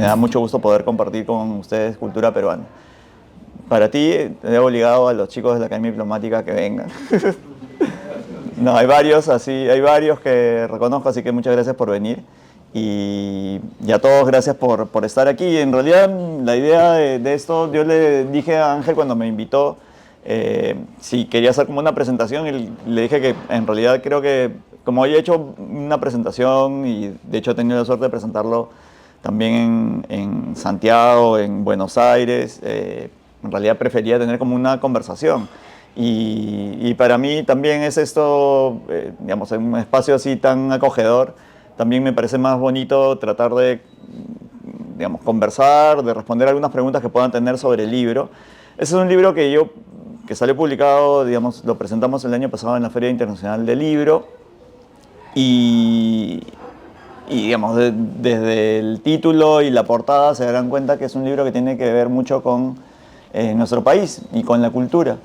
da mucho gusto poder compartir con ustedes cultura peruana. Para ti, te he obligado a los chicos de la Academia Diplomática que vengan. No, hay varios que reconozco, así que muchas gracias por venir. Y a todos gracias por estar aquí. En realidad, la idea de esto, yo le dije a Ángel cuando me invitó si quería hacer como una presentación, y le dije que en realidad creo que como había hecho una presentación y de hecho he tenido la suerte de presentarlo también en Santiago, en Buenos Aires, en realidad prefería tener como una conversación. Y para mí también es esto, digamos, en un espacio así tan acogedor, también me parece más bonito tratar de, digamos, conversar, de responder algunas preguntas que puedan tener sobre el libro. Ese es un libro que salió publicado, digamos, lo presentamos el año pasado en la Feria Internacional del Libro y, digamos, desde el título y la portada se darán cuenta que es un libro que tiene que ver mucho con nuestro país y con la cultura.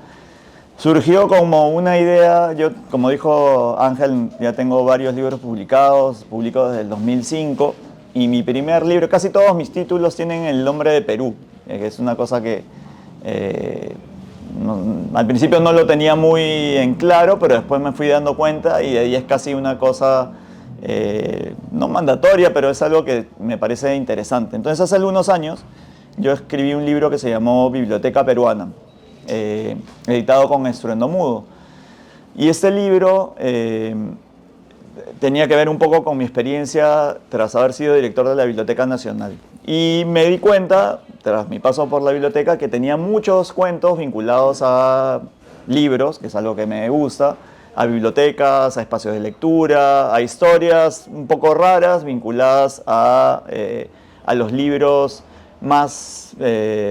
Surgió como una idea, yo, como dijo Ángel, ya tengo varios libros publicados, publico desde el 2005, y mi primer libro, casi todos mis títulos tienen el nombre de Perú, que es una cosa que al principio no lo tenía muy en claro, pero después me fui dando cuenta y de ahí es casi una cosa no mandatoria, pero es algo que me parece interesante. Entonces hace algunos años yo escribí un libro que se llamó Biblioteca Peruana, editado con Estruendo Mudo. Y este libro tenía que ver un poco con mi experiencia tras haber sido director de la Biblioteca Nacional. Y me di cuenta, tras mi paso por la biblioteca, que tenía muchos cuentos vinculados a libros, que es algo que me gusta, a bibliotecas, a espacios de lectura, a historias un poco raras vinculadas a los libros más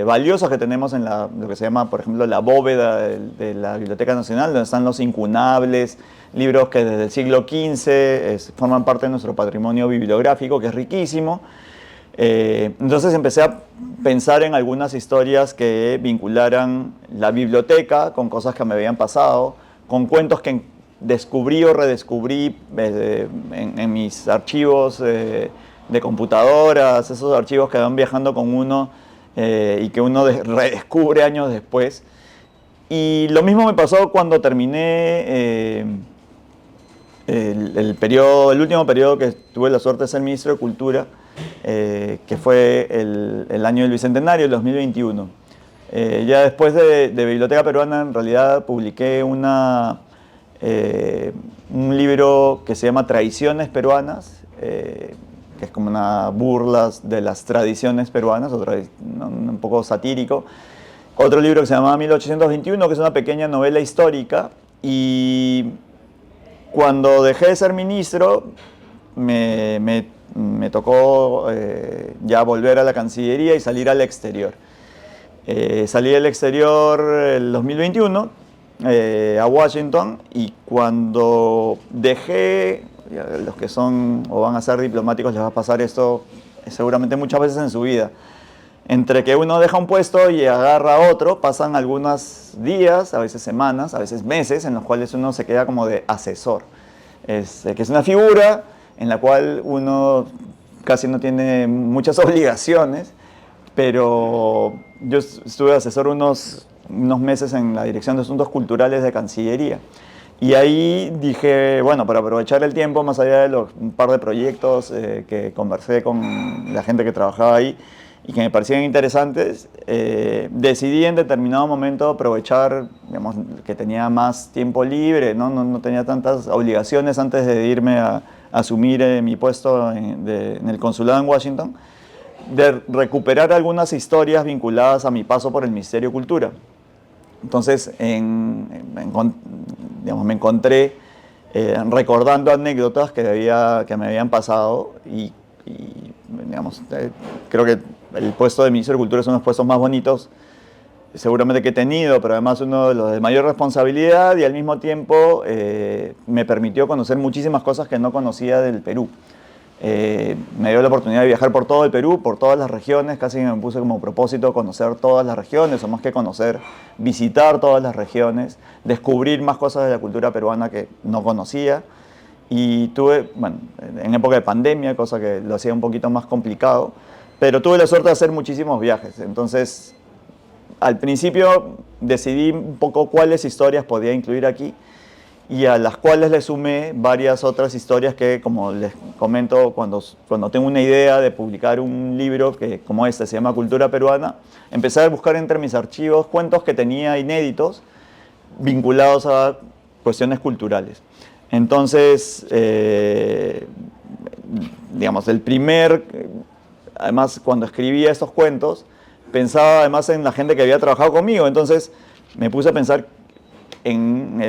valiosos que tenemos en lo que se llama, por ejemplo, la bóveda de la Biblioteca Nacional, donde están los incunables, libros que desde el siglo XV forman parte de nuestro patrimonio bibliográfico, que es riquísimo. Entonces empecé a pensar en algunas historias que vincularan la biblioteca con cosas que me habían pasado, con cuentos que descubrí o redescubrí en mis archivos de computadoras, esos archivos que van viajando con uno y que uno redescubre años después. Y lo mismo me pasó cuando terminé el último periodo que tuve la suerte de ser ministro de Cultura, que fue el año del Bicentenario, el 2021. Ya después de Biblioteca Peruana, en realidad publiqué un libro que se llama Tradiciones Peruanas, que es como una burla de las tradiciones peruanas, un poco satírico. Otro libro que se llama 1821, que es una pequeña novela histórica. Y cuando dejé de ser ministro, me tocó ya volver a la Cancillería y salir al exterior. Salí al exterior el 2021 a Washington, y cuando dejé, los que son o van a ser diplomáticos les va a pasar esto seguramente muchas veces en su vida. Entre que uno deja un puesto y agarra otro, pasan algunos días, a veces semanas, a veces meses, en los cuales uno se queda como de asesor. Que es una figura en la cual uno casi no tiene muchas obligaciones, pero yo estuve asesor unos meses en la Dirección de Asuntos Culturales de Cancillería. Y ahí dije, bueno, para aprovechar el tiempo, más allá de un par de proyectos que conversé con la gente que trabajaba ahí y que me parecían interesantes, decidí en determinado momento aprovechar, digamos, que tenía más tiempo libre, no tenía tantas obligaciones antes de irme a asumir mi puesto en el consulado en Washington, de recuperar algunas historias vinculadas a mi paso por el Ministerio de Cultura. Entonces, digamos, me encontré recordando anécdotas que me habían pasado y digamos, creo que el puesto de Ministro de Cultura es uno de los puestos más bonitos seguramente que he tenido, pero además uno de los de mayor responsabilidad, y al mismo tiempo me permitió conocer muchísimas cosas que no conocía del Perú. Me dio la oportunidad de viajar por todo el Perú, por todas las regiones, casi me puse como propósito conocer todas las regiones, o más que conocer, visitar todas las regiones, descubrir más cosas de la cultura peruana que no conocía. Y tuve, bueno, en época de pandemia, cosa que lo hacía un poquito más complicado, pero tuve la suerte de hacer muchísimos viajes. Entonces, al principio decidí un poco cuáles historias podía incluir aquí y a las cuales le sumé varias otras historias que, como les comento, cuando tengo una idea de publicar un libro que, como este, se llama Cultura Peruana, empecé a buscar entre mis archivos cuentos que tenía inéditos vinculados a cuestiones culturales. Entonces, digamos, además, cuando escribía estos cuentos, pensaba además en la gente que había trabajado conmigo. Entonces, me puse a pensar en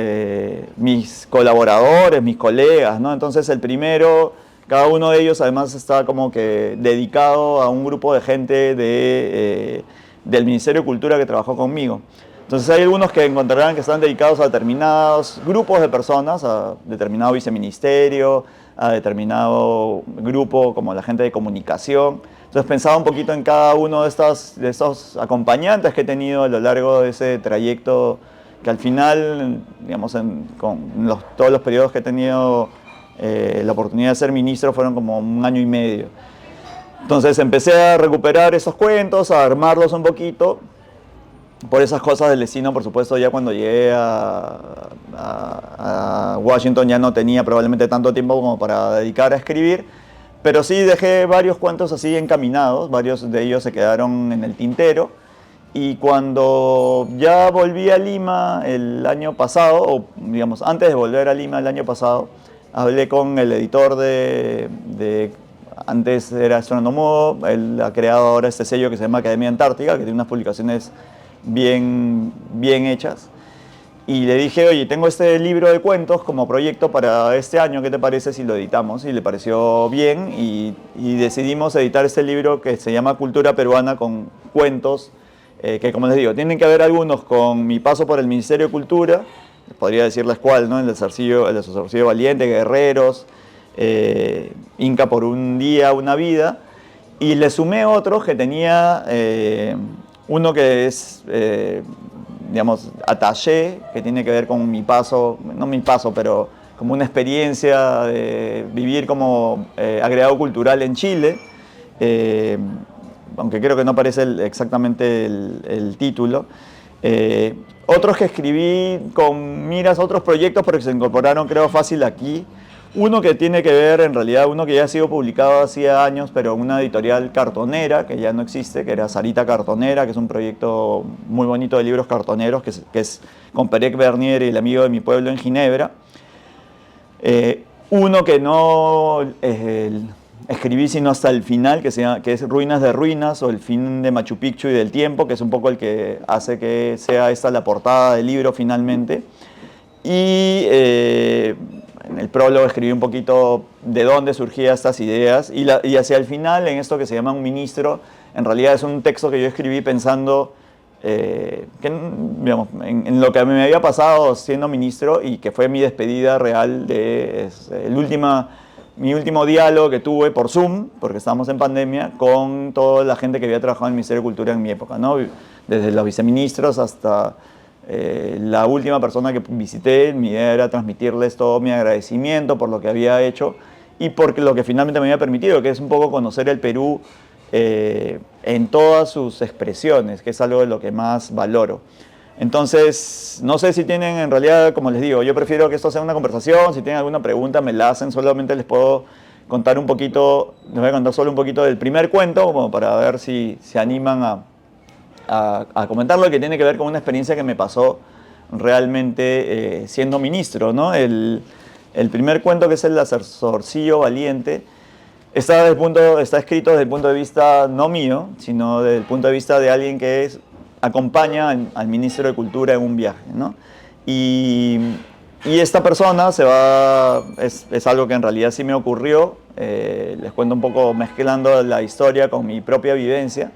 mis colaboradores, mis colegas, ¿no? Entonces, el primero, cada uno de ellos además está como que dedicado a un grupo de gente del Ministerio de Cultura que trabajó conmigo. Entonces hay algunos que encontrarán que están dedicados a determinados grupos de personas, a determinado viceministerio, a determinado grupo como la gente de comunicación. Entonces pensaba un poquito en cada uno de estos acompañantes que he tenido a lo largo de ese trayecto, que al final, digamos, todos los periodos que he tenido la oportunidad de ser ministro fueron como 1 año y medio. Entonces empecé a recuperar esos cuentos, a armarlos un poquito. Por esas cosas del destino, por supuesto, ya cuando llegué a Washington ya no tenía probablemente tanto tiempo como para dedicar a escribir, pero sí dejé varios cuentos así encaminados, varios de ellos se quedaron en el tintero, y cuando ya volví a Lima el año pasado, o digamos antes de volver a Lima el año pasado, hablé con el editor antes era Astrónomo, él ha creado ahora este sello que se llama Academia Antártica, que tiene unas publicaciones bien hechas, y le dije, oye, tengo este libro de cuentos como proyecto para este año, ¿qué te parece si lo editamos? Y le pareció bien, y decidimos editar este libro que se llama Cultura Peruana, con cuentos que, como les digo, tienen que ver algunos con mi paso por el Ministerio de Cultura, podría decirles cuál, ¿no? El de Zarcillo Valiente, Guerreros, Inca por un día, una vida, y le sumé otros que tenía... uno que es, digamos, attaché, que tiene que ver con mi paso, no mi paso, pero como una experiencia de vivir como agregado cultural en Chile, aunque creo que no aparece exactamente el título. Otros que escribí con miras a otros proyectos, pero que se incorporaron, creo, fácil aquí. Uno que tiene que ver, en realidad, uno que ya ha sido publicado hacía años, pero en una editorial cartonera, que ya no existe, que era Sarita Cartonera, que es un proyecto muy bonito de libros cartoneros, que es con Perec Bernier y El amigo de mi pueblo en Ginebra. Uno que no escribí sino hasta el final, que es Ruinas de Ruinas, o El fin de Machu Picchu y del tiempo, que es un poco el que hace que sea esta la portada del libro finalmente. Y en el prólogo escribí un poquito de dónde surgían estas ideas, y hacia el final, en esto que se llama Un Ministro, en realidad es un texto que yo escribí pensando digamos, en lo que me había pasado siendo ministro, y que fue mi despedida real mi último diálogo que tuve por Zoom, porque estábamos en pandemia, con toda la gente que había trabajado en el Ministerio de Cultura en mi época, ¿no? Desde los viceministros hasta la última persona que visité. Mi idea era transmitirles todo mi agradecimiento por lo que había hecho y por lo que finalmente me había permitido, que es un poco conocer el Perú en todas sus expresiones, que es algo de lo que más valoro. Entonces, no sé si tienen, en realidad, como les digo, yo prefiero que esto sea una conversación. Si tienen alguna pregunta, me la hacen. Solamente les puedo contar un poquito, les voy a contar solo un poquito del primer cuento, como para ver si se animan a comentarlo, que tiene que ver con una experiencia que me pasó realmente siendo ministro, ¿no? El primer cuento, que es el de Zarcillo Valiente, está escrito desde el punto de vista no mío, sino desde el punto de vista de alguien que acompaña al ministro de Cultura en un viaje, ¿no? Y esta persona es algo que en realidad sí me ocurrió. Les cuento un poco mezclando la historia con mi propia vivencia.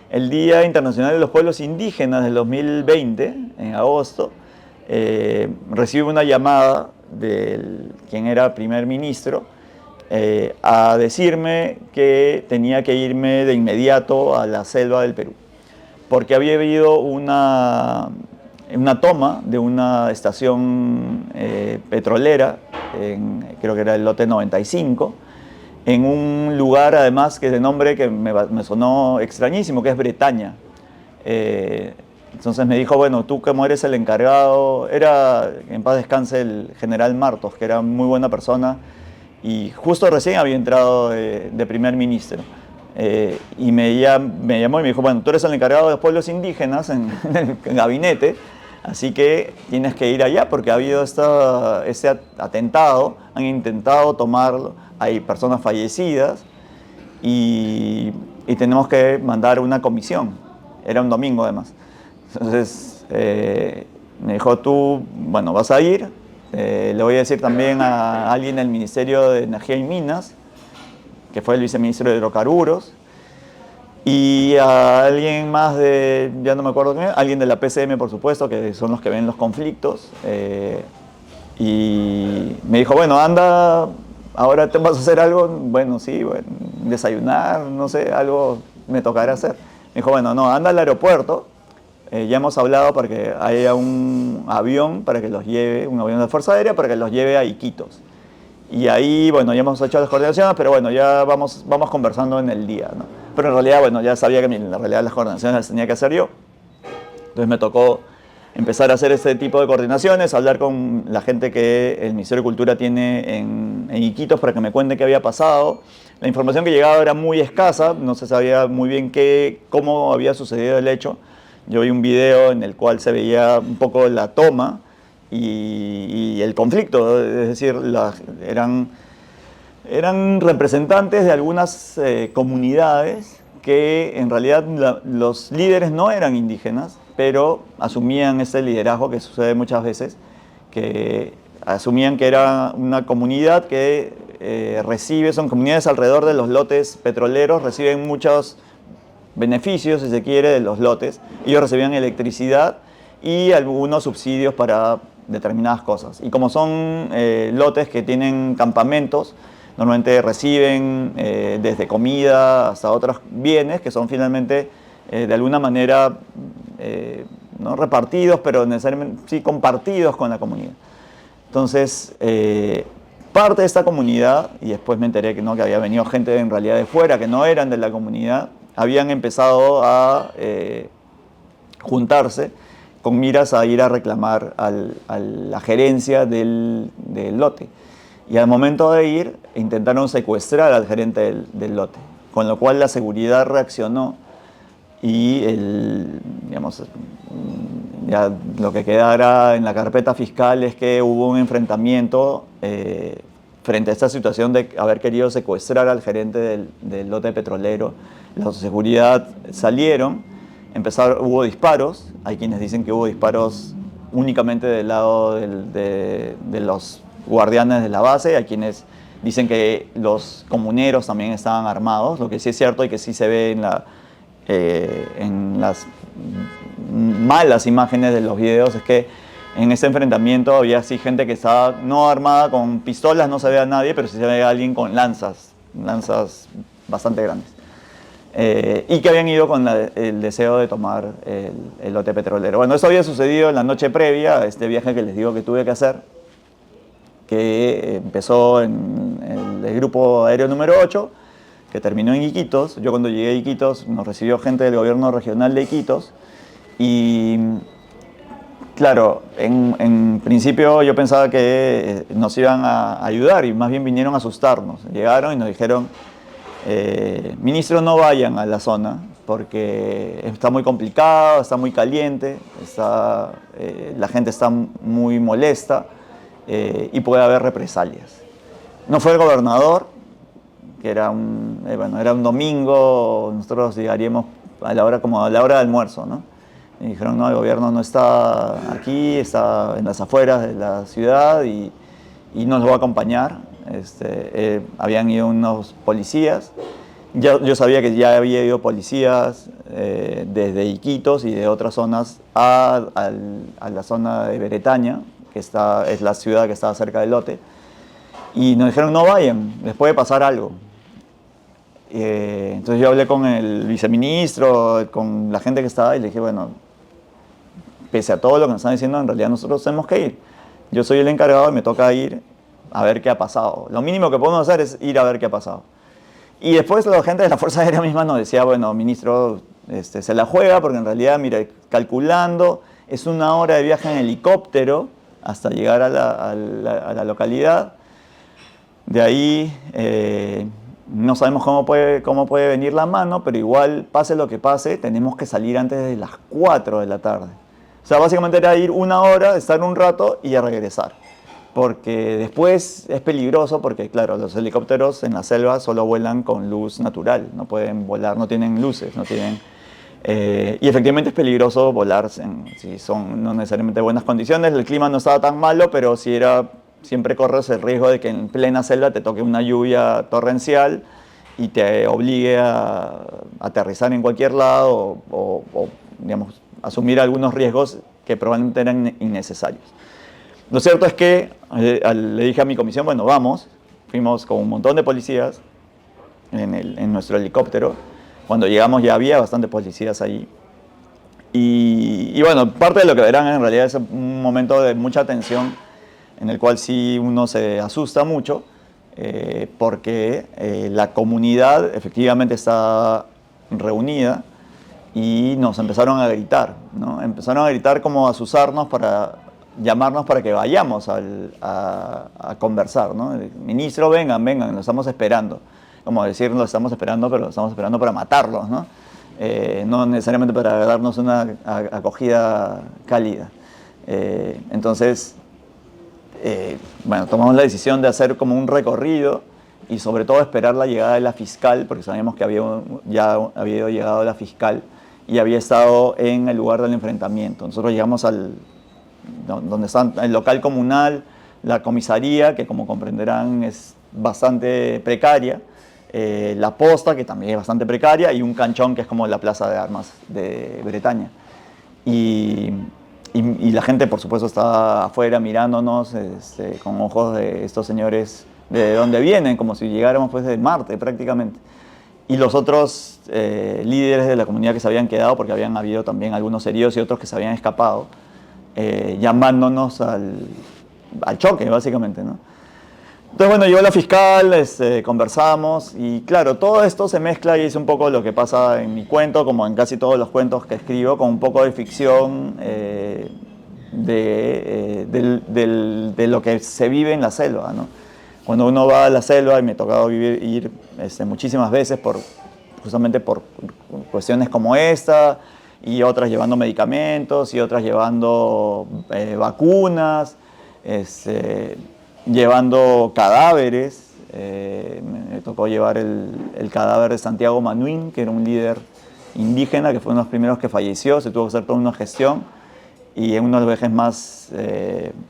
El Día Internacional de los Pueblos Indígenas del 2020, en agosto, recibí una llamada de quien era primer ministro a decirme que tenía que irme de inmediato a la selva del Perú, porque había habido una toma de una estación petrolera, creo que era el lote 95, en un lugar además que es de nombre que me sonó extrañísimo, que es Bretaña. Entonces me dijo, bueno, tú como eres el encargado, era, en paz descanse, el general Martos, que era muy buena persona y justo recién había entrado de primer ministro. Y me llamó y me dijo, bueno, tú eres el encargado de los pueblos indígenas en el gabinete, así que tienes que ir allá porque ha habido este atentado, han intentado tomarlo, hay personas fallecidas y tenemos que mandar una comisión. Era un domingo además. Entonces me dijo, tú, bueno, vas a ir, le voy a decir también a alguien del Ministerio de Energía y Minas, que fue el viceministro de Hidrocarburos, y a alguien más de, ya no me acuerdo quién, alguien de la PCM, por supuesto, que son los que ven los conflictos. Y me dijo, bueno, anda, ahora te vas a hacer algo, bueno, sí, bueno, desayunar, no sé, algo me tocará hacer. Me dijo, bueno, no, anda al aeropuerto, ya hemos hablado para que haya un avión para que los lleve, un avión de Fuerza Aérea para que los lleve a Iquitos. Y ahí, bueno, ya hemos hecho las coordinaciones, pero bueno, ya vamos conversando en el día, ¿no? Pero en realidad, bueno, ya sabía que en realidad las coordinaciones las tenía que hacer yo. Entonces me tocó empezar a hacer este tipo de coordinaciones, hablar con la gente que el Ministerio de Cultura tiene en Iquitos para que me cuente qué había pasado. La información que llegaba era muy escasa, no se sabía muy bien cómo había sucedido el hecho. Yo vi un video en el cual se veía un poco la toma y el conflicto, es decir, eran representantes de algunas comunidades que en realidad los líderes no eran indígenas, pero asumían ese liderazgo que sucede muchas veces, que asumían que era una comunidad que son comunidades alrededor de los lotes petroleros, reciben muchos beneficios, si se quiere, de los lotes. Ellos recibían electricidad y algunos subsidios para determinadas cosas. Y como son lotes que tienen campamentos, normalmente reciben desde comida hasta otros bienes que son finalmente de alguna manera no repartidos, pero necesariamente sí compartidos con la comunidad. Entonces, parte de esta comunidad, y después me enteré que, ¿no?, que había venido gente en realidad de fuera, que no eran de la comunidad, habían empezado a juntarse con miras a ir a reclamar a la gerencia del lote. Y al momento de ir, intentaron secuestrar al gerente del lote, con lo cual la seguridad reaccionó y digamos, ya lo que quedara en la carpeta fiscal es que hubo un enfrentamiento frente a esta situación de haber querido secuestrar al gerente del lote petrolero. Los de seguridad salieron, hubo disparos, hay quienes dicen que hubo disparos únicamente del lado de los guardianes de la base, hay quienes dicen que los comuneros también estaban armados, lo que sí es cierto y que sí se ve en las malas imágenes de los videos es que en ese enfrentamiento había así gente que estaba no armada con pistolas, no se ve a nadie, pero sí se ve a alguien con lanzas bastante grandes. Y que habían ido con el deseo de tomar el lote petrolero. Bueno, eso había sucedido en la noche previa a este viaje que les digo que tuve que hacer, que empezó en el grupo aéreo número 8, que terminó en Iquitos. Yo cuando llegué a Iquitos nos recibió gente del gobierno regional de Iquitos y claro, en principio yo pensaba que nos iban a ayudar y más bien vinieron a asustarnos. Llegaron y nos dijeron, ministro, no vayan a la zona porque está muy complicado, está muy caliente, la gente está muy molesta y puede haber represalias. No fue el gobernador, que era era un domingo, nosotros llegaríamos a la hora de almuerzo, ¿no? Y dijeron, no, el gobierno no está aquí, está en las afueras de la ciudad y nos va a acompañar. Habían ido unos policías. Yo sabía que ya había ido policías desde Iquitos y de otras zonas a la zona de Bretaña, que es la ciudad que estaba cerca del lote. Y nos dijeron, no vayan, les puede pasar algo. Entonces yo hablé con el viceministro, con la gente que estaba y le dije, bueno, pese a todo lo que nos están diciendo, en realidad nosotros tenemos que ir. Yo soy el encargado y me toca ir a ver qué ha pasado. Lo mínimo que podemos hacer es ir a ver qué ha pasado. Y después la gente de la Fuerza Aérea misma nos decía, bueno, ministro, se la juega porque en realidad, mire, calculando, es 1 hora de viaje en helicóptero hasta llegar a la localidad. De ahí no sabemos cómo puede venir la mano, pero igual, pase lo que pase, tenemos que salir antes de las 4 de la tarde. O sea, básicamente era ir 1 hora, estar un rato y ya regresar. Porque después es peligroso porque, claro, los helicópteros en la selva solo vuelan con luz natural, no pueden volar, no tienen luces, no tienen... y efectivamente es peligroso volar si son no necesariamente buenas condiciones. El clima no estaba tan malo, pero siempre corres el riesgo de que en plena selva te toque una lluvia torrencial y te obligue a aterrizar en cualquier lado o digamos, asumir algunos riesgos que probablemente eran innecesarios. Lo cierto es que le dije a mi comisión, bueno, vamos. Fuimos con un montón de policías en nuestro helicóptero. Cuando llegamos ya había bastantes policías ahí. Y bueno, parte de lo que verán en realidad es un momento de mucha tensión en el cual sí uno se asusta mucho porque la comunidad efectivamente está reunida y nos empezaron a gritar, ¿no? Empezaron a gritar como a asusarnos llamarnos para que vayamos a conversar, ¿no? Ministro, vengan, lo estamos esperando. Como decir, lo estamos esperando, pero lo estamos esperando para matarlos, ¿no? No necesariamente para darnos una acogida cálida. Entonces, bueno, tomamos la decisión de hacer como un recorrido y sobre todo esperar la llegada de la fiscal, porque sabíamos que ya había llegado la fiscal y había estado en el lugar del enfrentamiento. Nosotros llegamos donde está el local comunal, la comisaría, que como comprenderán es bastante precaria, la posta, que también es bastante precaria, y un canchón, que es como la plaza de armas de Bretaña. Y la gente, por supuesto, estaba afuera mirándonos con ojos de estos señores, de dónde vienen, como si llegáramos pues de Marte prácticamente. Y los otros líderes de la comunidad que se habían quedado, porque habían habido también algunos heridos y otros que se habían escapado, llamándonos al choque, básicamente, ¿no? Entonces, bueno, llegó la fiscal, conversamos y claro, todo esto se mezcla y es un poco lo que pasa en mi cuento, como en casi todos los cuentos que escribo, con un poco de ficción de lo que se vive en la selva, ¿no? Cuando uno va a la selva, y me ha tocado ir muchísimas veces justamente por cuestiones como esta, y otras llevando medicamentos, y otras llevando vacunas, llevando cadáveres. Me tocó llevar el cadáver de Santiago Manuín, que era un líder indígena, que fue uno de los primeros que falleció, se tuvo que hacer toda una gestión, y en uno de los viajes más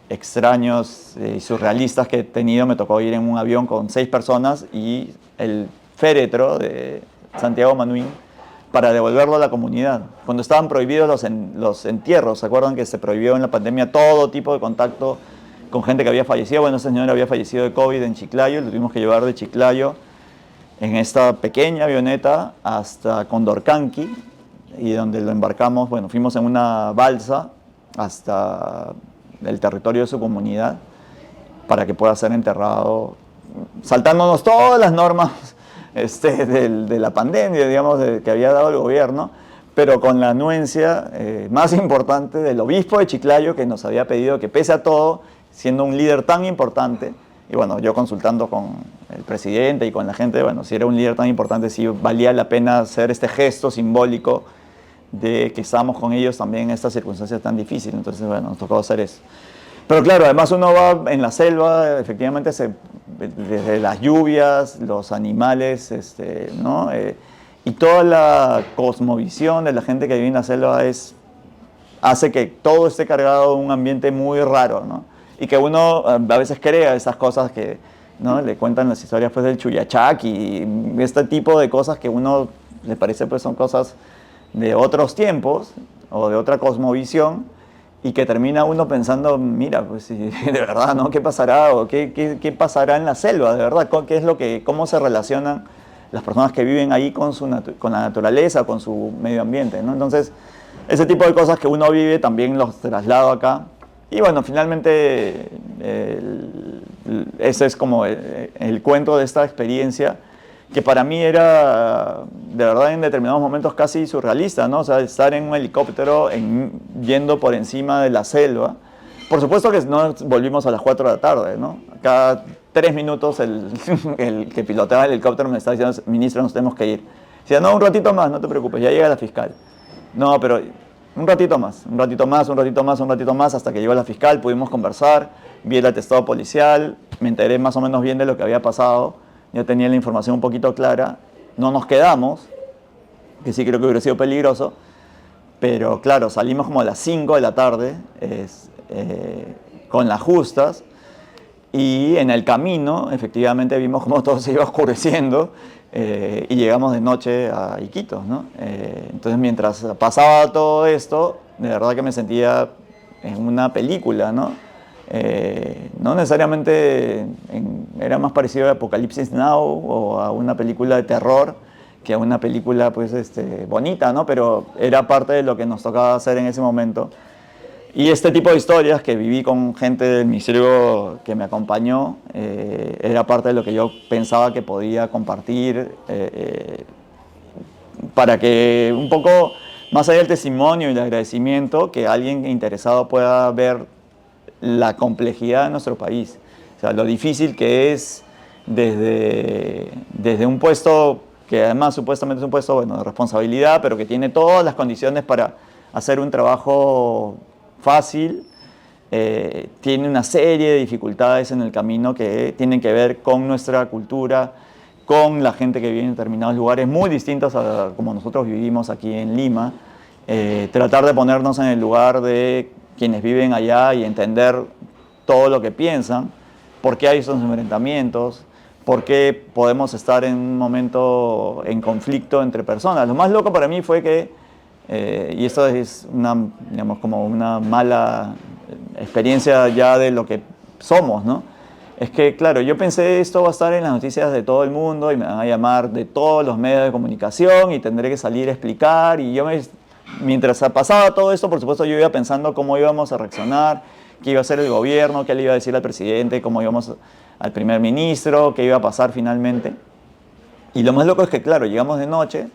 extraños y surrealistas que he tenido, me tocó ir en un avión con 6 personas y el féretro de Santiago Manuín para devolverlo a la comunidad. Cuando estaban prohibidos los entierros, ¿se acuerdan que se prohibió en la pandemia todo tipo de contacto con gente que había fallecido? Bueno, ese señor había fallecido de COVID en Chiclayo, lo tuvimos que llevar de Chiclayo en esta pequeña avioneta hasta Condorcanqui, y donde lo embarcamos, bueno, fuimos en una balsa hasta el territorio de su comunidad para que pueda ser enterrado, saltándonos todas las normas de la pandemia, digamos, que había dado el gobierno, pero con la anuencia más importante del obispo de Chiclayo, que nos había pedido que, pese a todo, siendo un líder tan importante, y bueno, yo consultando con el presidente y con la gente, bueno, si era un líder tan importante, si valía la pena hacer este gesto simbólico de que estábamos con ellos también en estas circunstancias tan difíciles. Entonces, bueno, nos tocó hacer eso. Pero claro, además uno va en la selva, efectivamente, desde las lluvias, los animales, ¿no? Y toda la cosmovisión de la gente que vive en la selva hace que todo esté cargado de un ambiente muy raro, ¿no? Y que uno a veces crea esas cosas que, ¿no? Le cuentan las historias pues, del Chuyachac y este tipo de cosas que uno le parece pues son cosas de otros tiempos o de otra cosmovisión, y que termina uno pensando, mira, pues de verdad, ¿no? ¿Qué pasará? ¿O qué pasará en la selva? De verdad, ¿cómo se relacionan las personas que viven ahí con la naturaleza, con su medio ambiente, ¿no? Entonces, ese tipo de cosas que uno vive también los traslado acá. Y bueno, finalmente ese es como el cuento de esta experiencia, que para mí era, de verdad, en determinados momentos casi surrealista, ¿no? O sea, estar en un helicóptero yendo por encima de la selva. Por supuesto que no volvimos a las 4 de la tarde, ¿no? Cada 3 minutos el que piloteaba el helicóptero me estaba diciendo, ministro, nos tenemos que ir. Decía, no, un ratito más, no te preocupes, ya llega la fiscal. No, pero un ratito más, un ratito más, un ratito más, un ratito más, hasta que llegó la fiscal, pudimos conversar, vi el atestado policial, me enteré más o menos bien de lo que había pasado, ya tenía la información un poquito clara, no nos quedamos, que sí creo que hubiera sido peligroso, pero claro, salimos como a las 5 de la tarde con las justas, y en el camino efectivamente vimos cómo todo se iba oscureciendo y llegamos de noche a Iquitos, ¿no? Entonces mientras pasaba todo esto, de verdad que me sentía en una película, ¿no? No necesariamente era más parecido a Apocalipsis Now o a una película de terror que a una película pues, bonita, ¿no? Pero era parte de lo que nos tocaba hacer en ese momento. Y este tipo de historias que viví con gente del ministerio que me acompañó era parte de lo que yo pensaba que podía compartir para que un poco, más allá del testimonio y el agradecimiento, que alguien interesado pueda ver la complejidad de nuestro país. O sea, lo difícil que es desde un puesto que además supuestamente es un puesto bueno, de responsabilidad, pero que tiene todas las condiciones para hacer un trabajo fácil, tiene una serie de dificultades en el camino que tienen que ver con nuestra cultura, con la gente que vive en determinados lugares muy distintos a como nosotros vivimos aquí en Lima. Tratar de ponernos en el lugar de quienes viven allá y entender todo lo que piensan, por qué hay esos enfrentamientos, por qué podemos estar en un momento en conflicto entre personas. Lo más loco para mí fue que y esto es digamos, como una mala experiencia ya de lo que somos, ¿no? Es que, claro, yo pensé esto va a estar en las noticias de todo el mundo y me van a llamar de todos los medios de comunicación y tendré que salir a explicar y mientras pasaba todo esto, por supuesto, yo iba pensando cómo íbamos a reaccionar, qué iba a hacer el gobierno, qué le iba a decir al presidente, cómo íbamos al primer ministro, qué iba a pasar finalmente. Y lo más loco es que, claro, llegamos de noche,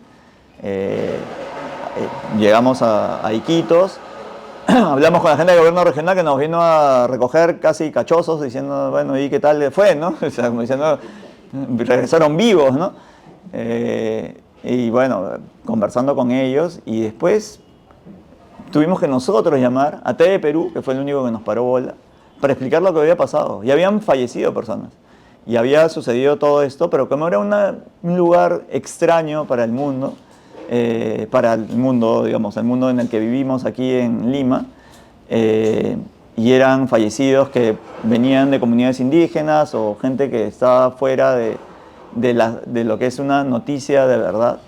llegamos a Iquitos, hablamos con la gente del gobierno regional que nos vino a recoger casi cachosos diciendo, bueno, ¿y qué tal le fue, no? O sea, como diciendo, regresaron vivos, ¿no? Y bueno, conversando con ellos y después tuvimos que nosotros llamar a TV Perú, que fue el único que nos paró bola, para explicar lo que había pasado. Y habían fallecido personas. Y había sucedido todo esto, pero como era un lugar extraño para el mundo, digamos, el mundo en el que vivimos aquí en Lima, y eran fallecidos que venían de comunidades indígenas o gente que estaba fuera de lo que es una noticia de verdad.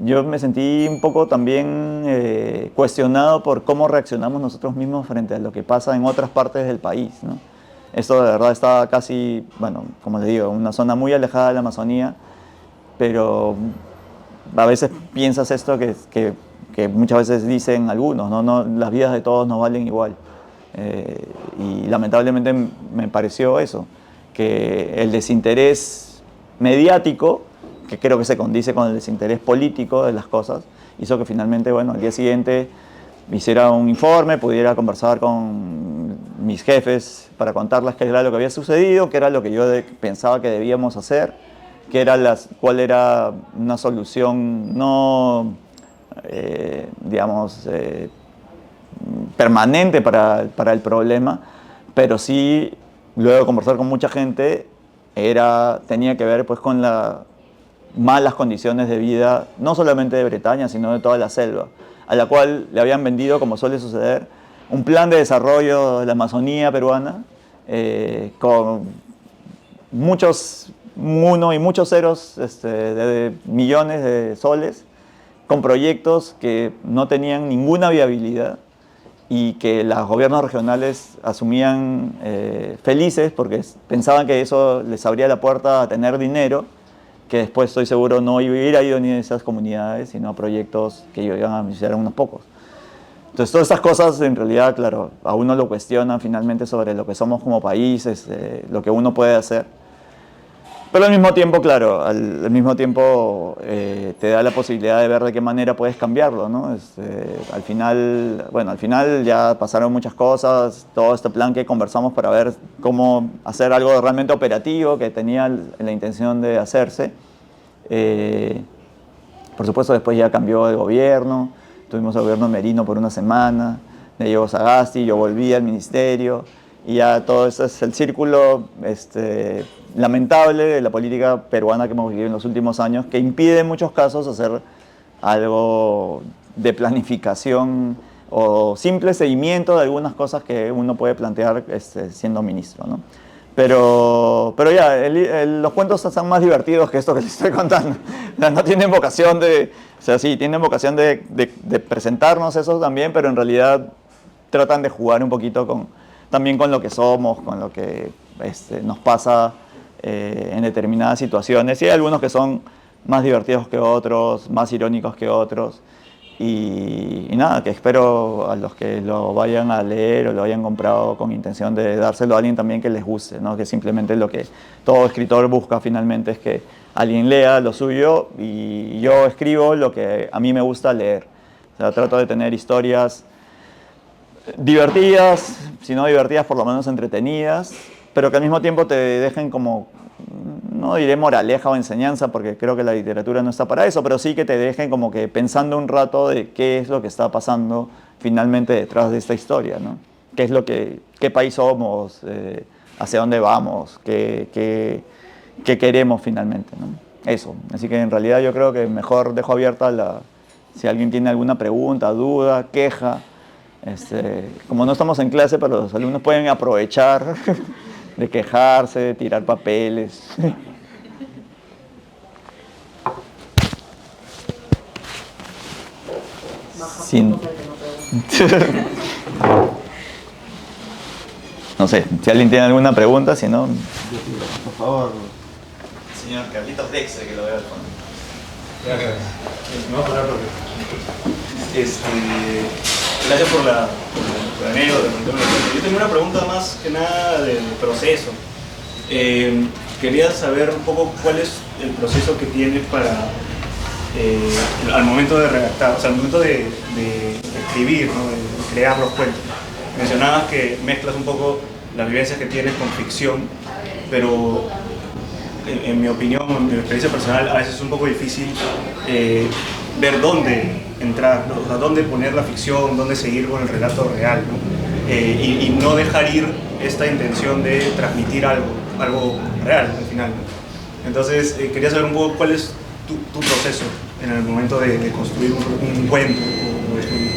Yo me sentí un poco también cuestionado por cómo reaccionamos nosotros mismos frente a lo que pasa en otras partes del país, ¿no? Esto de verdad está casi, bueno, como les digo, en una zona muy alejada de la Amazonía, pero a veces piensas esto que muchas veces dicen algunos, ¿no? No, las vidas de todos no valen igual. Y lamentablemente me pareció eso, que el desinterés mediático, que creo que se condice con el desinterés político de las cosas, hizo que finalmente, bueno, al día siguiente hiciera un informe, pudiera conversar con mis jefes para contarles qué era lo que había sucedido, qué era lo que yo pensaba que debíamos hacer, cuál era una solución no, digamos, permanente para el problema, pero sí, luego de conversar con mucha gente, tenía que ver pues con las malas condiciones de vida, no solamente de Bretaña, sino de toda la selva, a la cual le habían vendido, como suele suceder, un plan de desarrollo de la Amazonía peruana, con muchos uno y muchos ceros de millones de soles, con proyectos que no tenían ninguna viabilidad y que los gobiernos regionales asumían felices porque pensaban que eso les abría la puerta a tener dinero, que después estoy seguro no hubiera ido ni a esas comunidades, sino a proyectos que iban a beneficiar a unos pocos. Entonces todas estas cosas en realidad, claro, a uno lo cuestionan finalmente sobre lo que somos como país, lo que uno puede hacer. Pero al mismo tiempo, claro, al mismo tiempo te da la posibilidad de ver de qué manera puedes cambiarlo, ¿no? Al final, bueno, al final ya pasaron muchas cosas, todo este plan que conversamos para ver cómo hacer algo realmente operativo que tenía la intención de hacerse. Eh, por supuesto, después ya cambió el gobierno, tuvimos el gobierno Merino por una semana, me llegó Sagasti, yo volví al ministerio y ya todo eso es el círculo lamentable de la política peruana que hemos vivido en los últimos años, que impide en muchos casos hacer algo de planificación o simple seguimiento de algunas cosas que uno puede plantear siendo ministro, ¿no? Pero ya, los cuentos están más divertidos que esto que les estoy contando. No tienen vocación de, o sea, sí, tienen vocación de presentarnos eso también, pero en realidad tratan de jugar un poquito también con lo que somos, con lo que nos pasa en determinadas situaciones. Y hay algunos que son más divertidos que otros, más irónicos que otros. Y nada, que espero a los que lo vayan a leer o lo hayan comprado con intención de dárselo a alguien también que les guste, ¿no? Que simplemente lo que todo escritor busca finalmente es que alguien lea lo suyo y yo escribo lo que a mí me gusta leer. O sea, trato de tener historias divertidas, si no divertidas, por lo menos entretenidas, pero que al mismo tiempo te dejen como, no diré moraleja o enseñanza, porque creo que la literatura no está para eso, pero sí que te dejen como que pensando un rato de qué es lo que está pasando finalmente detrás de esta historia, ¿no? ¿Qué es qué país somos, hacia dónde vamos, qué queremos finalmente, ¿no? Eso. Así que en realidad yo creo que mejor dejo abierta si alguien tiene alguna pregunta, duda, queja. Como no estamos en clase, pero los alumnos pueden aprovechar de quejarse, de tirar papeles. Sin... No sé, si alguien tiene alguna pregunta, si no... Por favor. Señor Carlitos Dexter, que lo veo al fondo. Gracias. Me voy a poner porque... Gracias por la anécdota. Yo tengo una pregunta más que nada del proceso. Quería saber un poco cuál es el proceso que tienes para al momento de redactar, o sea, al momento de escribir, ¿no? De crear los cuentos. Mencionabas que mezclas un poco las vivencias que tienes con ficción, pero en mi opinión, en mi experiencia personal, a veces es un poco difícil ver dónde entrar, ¿no? O sea, dónde poner la ficción, dónde seguir con el relato real, ¿no? Y no dejar ir esta intención de transmitir algo real al final, ¿no? Entonces, quería saber un poco cuál es tu proceso en el momento de construir un cuento o escribir.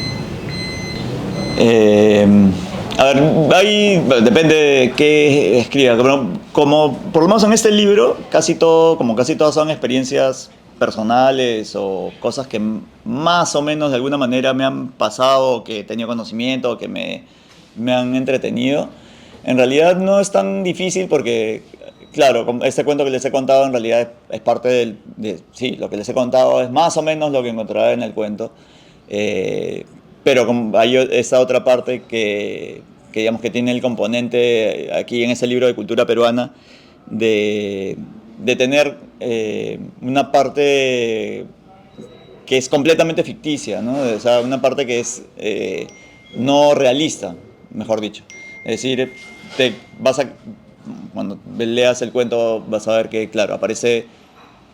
A ver, depende de qué escriba. Como por lo menos en este libro, casi todas son experiencias personales o cosas que más o menos de alguna manera me han pasado, que he tenido conocimiento, que me han entretenido. En realidad no es tan difícil porque, claro, este cuento que les he contado en realidad es parte sí, lo que les he contado es más o menos lo que encontrará en el cuento. Pero hay esa otra parte digamos que tiene el componente aquí en ese libro de cultura peruana de tener una parte que es completamente ficticia, ¿no? O sea, una parte que es no realista, mejor dicho. Es decir, cuando leas el cuento vas a ver que, claro, aparece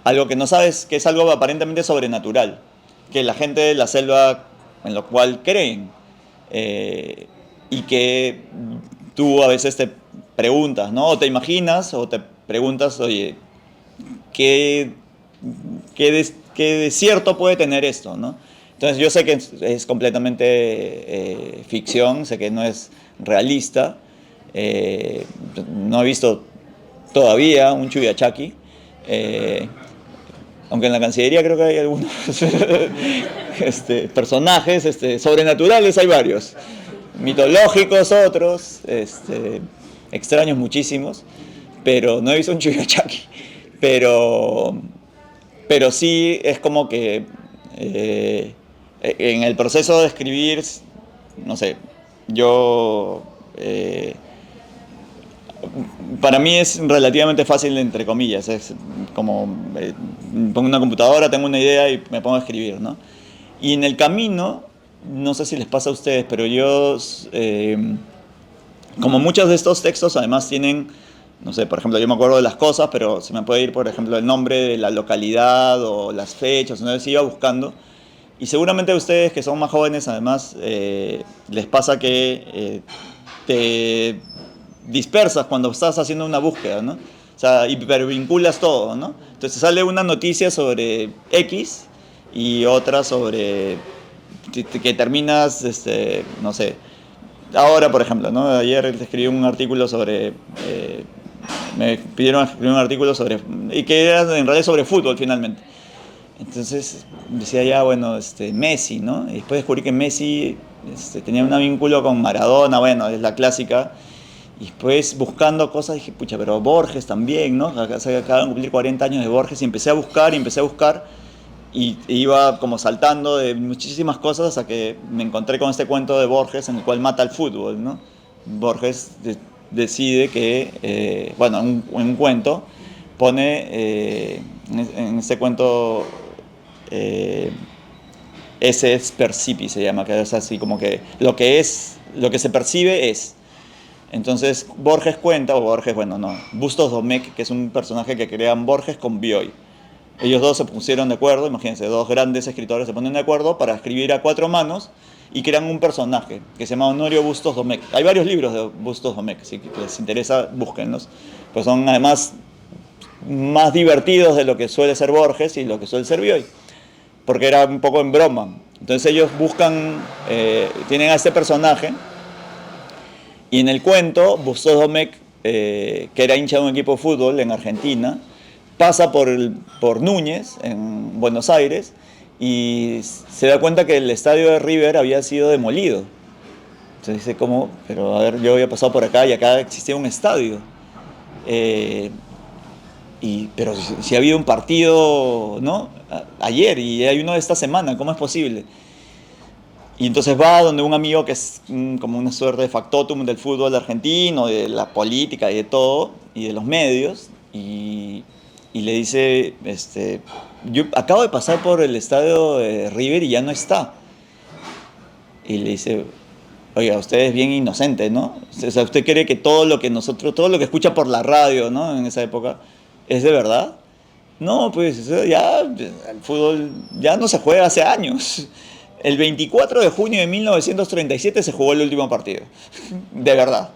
algo que no sabes, que es algo aparentemente sobrenatural, que la gente de la selva en lo cual creen, y que tú a veces te preguntas, ¿no? O te imaginas o te preguntas, oye, ¿qué de cierto puede tener esto, ¿no? Entonces yo sé que es completamente ficción, sé que no es realista, no he visto todavía un Chuyachaki, aunque en la Cancillería creo que hay algunos personajes sobrenaturales, hay varios, mitológicos otros, extraños muchísimos, pero no he visto un Chuyachaki. Pero sí es como que en el proceso de escribir, no sé, yo para mí es relativamente fácil, entre comillas. Es como, pongo una computadora, tengo una idea y me pongo a escribir, ¿no? Y en el camino, no sé si les pasa a ustedes, pero yo, como muchos de estos textos además tienen, no sé, por ejemplo, yo me acuerdo de las cosas, pero se me puede ir, por ejemplo, el nombre de la localidad o las fechas, entonces iba buscando. Y seguramente a ustedes que son más jóvenes, además, les pasa que te dispersas cuando estás haciendo una búsqueda, ¿no? O sea, hipervinculas todo, ¿no? Entonces sale una noticia sobre X y otra sobre que terminas, no sé. Ahora, por ejemplo, ¿no? Ayer escribí un artículo sobre... me pidieron escribir un artículo sobre... y que era en realidad sobre fútbol, finalmente. Entonces decía ya, bueno, Messi, ¿no? Y después descubrí que Messi tenía un vínculo con Maradona, bueno, es la clásica. Y después buscando cosas dije, pucha, pero Borges también, ¿no? Se acaban de cumplir 40 años de Borges y empecé a buscar y iba como saltando de muchísimas cosas hasta que me encontré con este cuento de Borges en el cual mata el fútbol, ¿no? Borges decide que, bueno, en un cuento pone, en este cuento, esse es percipi se llama, que es así como que lo que se percibe es. Entonces Borges cuenta, o Borges, bueno, no, Bustos Domecq, que es un personaje que crean Borges con Bioy. Ellos dos se pusieron de acuerdo, imagínense, dos grandes escritores se ponen de acuerdo para escribir a cuatro manos y crean un personaje que se llama Honorio Bustos Domecq. Hay varios libros de Bustos Domecq, si les interesa, búsquenlos. Pues son además más divertidos de lo que suele ser Borges y lo que suele ser Bioy, porque era un poco en broma. Entonces ellos buscan, tienen a este personaje. Y en el cuento, Bustos Domecq, que era hincha de un equipo de fútbol en Argentina, pasa por Núñez, en Buenos Aires, y se da cuenta que el estadio de River había sido demolido. Entonces dice, ¿cómo? Pero a ver, yo había pasado por acá y acá existía un estadio. Pero si ha habido un partido, ¿no? Ayer y hay uno de esta semana, ¿cómo es posible? Y entonces va donde un amigo que es como una suerte de factotum del fútbol argentino, de la política y de todo, y de los medios, y le dice, yo acabo de pasar por el estadio de River y ya no está. Y le dice, oiga, usted es bien inocente, ¿no? O sea, usted cree que todo lo que escucha por la radio, ¿no? En esa época, ¿es de verdad? No, pues ya el fútbol ya no se juega hace años. El 24 de junio de 1937 se jugó el último partido, de verdad.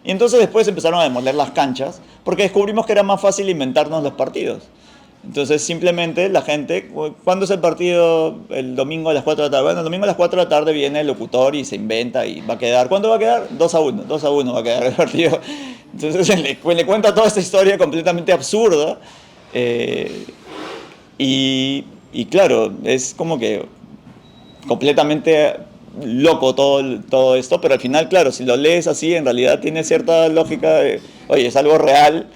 Y entonces después empezaron a demoler las canchas porque descubrimos que era más fácil inventarnos los partidos. Entonces simplemente la gente, ¿cuándo es el partido? El domingo a las 4 de la tarde. Bueno, el domingo a las 4 de la tarde viene el locutor y se inventa y va a quedar. ¿Cuánto va a quedar? 2-1. 2-1 va a quedar el partido. Entonces le cuenta toda esta historia completamente absurda. Y claro, es como que completamente loco todo esto, pero al final, claro, si lo lees así, en realidad tiene cierta lógica de, oye, es algo real,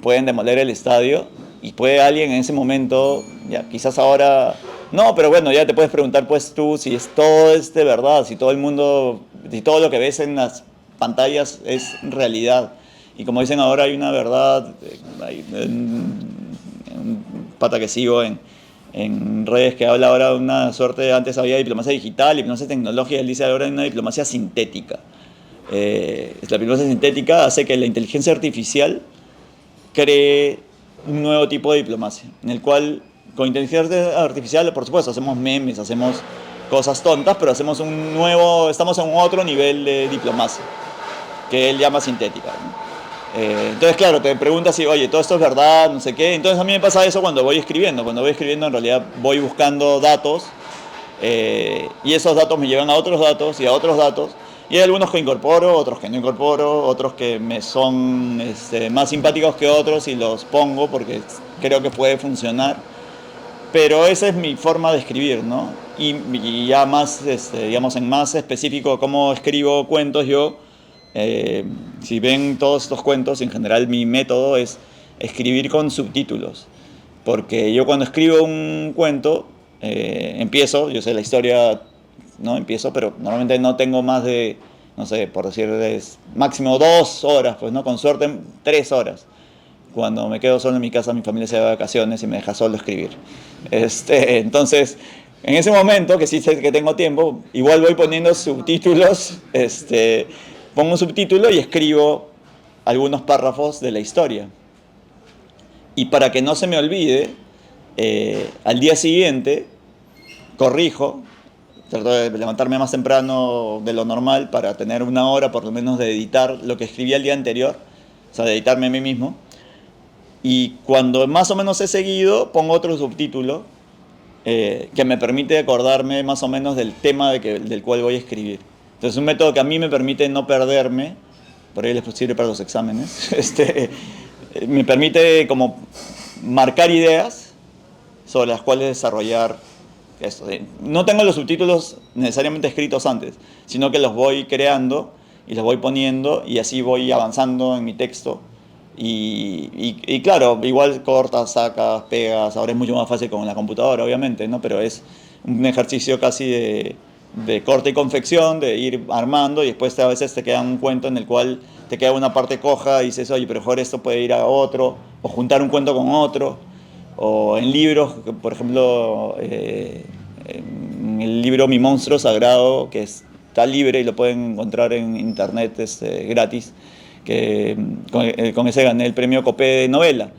pueden demoler el estadio y puede alguien en ese momento, ya quizás ahora, no, pero bueno, ya te puedes preguntar pues tú si todo es de verdad, si todo el mundo, si todo lo que ves en las pantallas es realidad. Y como dicen ahora, hay una verdad, hay un pata que sigo en redes que habla ahora de una suerte, antes había diplomacia digital, diplomacia tecnológica, él dice ahora hay una diplomacia sintética. La diplomacia sintética hace que la inteligencia artificial cree un nuevo tipo de diplomacia, en el cual con inteligencia artificial, por supuesto, hacemos memes, hacemos cosas tontas, pero estamos en un otro nivel de diplomacia, que él llama sintética, ¿no? Entonces, claro, te preguntas si, oye, todo esto es verdad, no sé qué. Entonces a mí me pasa eso cuando voy escribiendo. Cuando voy escribiendo, en realidad voy buscando datos y esos datos me llevan a otros datos y a otros datos. Y hay algunos que incorporo, otros que no incorporo, otros que me son más simpáticos que otros y los pongo porque creo que puede funcionar. Pero esa es mi forma de escribir, ¿no? Y ya más, digamos, en más específico, cómo escribo cuentos yo. Si ven todos estos cuentos, en general mi método es escribir con subtítulos, porque yo cuando escribo un cuento empiezo, yo sé la historia, no empiezo, pero normalmente no tengo más de no sé, por decirles, máximo 2 horas, pues, ¿no? Con suerte 3 horas. Cuando me quedo solo en mi casa, mi familia se va de vacaciones y me deja solo escribir. Entonces, en ese momento, que sí sé que tengo tiempo, igual voy poniendo subtítulos, pongo un subtítulo y escribo algunos párrafos de la historia. Y para que no se me olvide, al día siguiente corrijo, trato de levantarme más temprano de lo normal para tener una hora por lo menos de editar lo que escribí el día anterior, o sea, de editarme a mí mismo. Y cuando más o menos he seguido, pongo otro subtítulo que me permite acordarme más o menos del tema del cual voy a escribir. Entonces es un método que a mí me permite no perderme, por ahí les sirve para los exámenes, me permite como marcar ideas sobre las cuales desarrollar esto. No tengo los subtítulos necesariamente escritos antes, sino que los voy creando y los voy poniendo y así voy avanzando en mi texto. Y claro, igual cortas, sacas, pegas, ahora es mucho más fácil con la computadora, obviamente, ¿no? Pero es un ejercicio casi de corte y confección, de ir armando y después a veces te queda un cuento en el cual te queda una parte coja y dices, oye, pero mejor esto puede ir a otro, o juntar un cuento con otro, o en libros, por ejemplo, en el libro Mi Monstruo Sagrado, que está libre y lo pueden encontrar en internet gratis, que con ese gané el premio Copé de novela.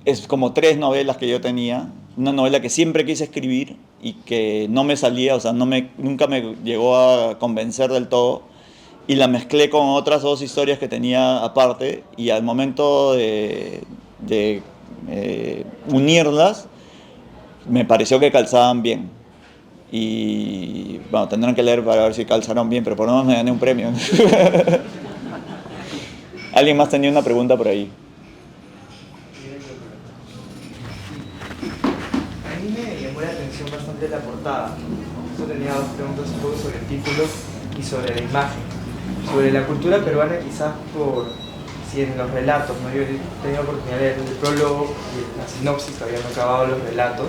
Es como 3 novelas que yo tenía, una novela que siempre quise escribir y que no me salía, o sea, nunca me llegó a convencer del todo, y la mezclé con otras 2 historias que tenía aparte, y al momento de unirlas, me pareció que calzaban bien. Y bueno, tendrán que leer para ver si calzaron bien, pero por lo menos me gané un premio. ¿Alguien más tenía una pregunta por ahí? A mí me llamó la atención bastante la portada. Yo tenía 2 preguntas un poco sobre el título y sobre la imagen. Sobre la cultura peruana, quizás en los relatos, ¿no? Yo he tenido la oportunidad de leer el prólogo y la sinopsis, todavía no he acabado los relatos,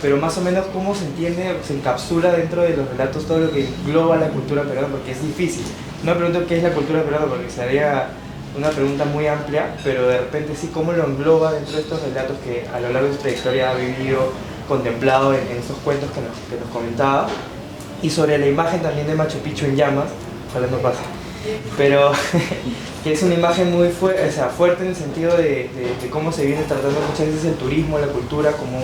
pero más o menos cómo se entiende, se encapsula dentro de los relatos todo lo que engloba la cultura peruana, porque es difícil. No me pregunto qué es la cultura peruana, porque sería una pregunta muy amplia, pero de repente sí, cómo lo engloba dentro de estos relatos que a lo largo de su trayectoria ha vivido, contemplado en estos cuentos que nos comentaba, y sobre la imagen también de Machu Picchu en llamas, ojalá no pase, pero que es una imagen muy fuerte en el sentido de cómo se viene tratando muchas veces el turismo, la cultura, como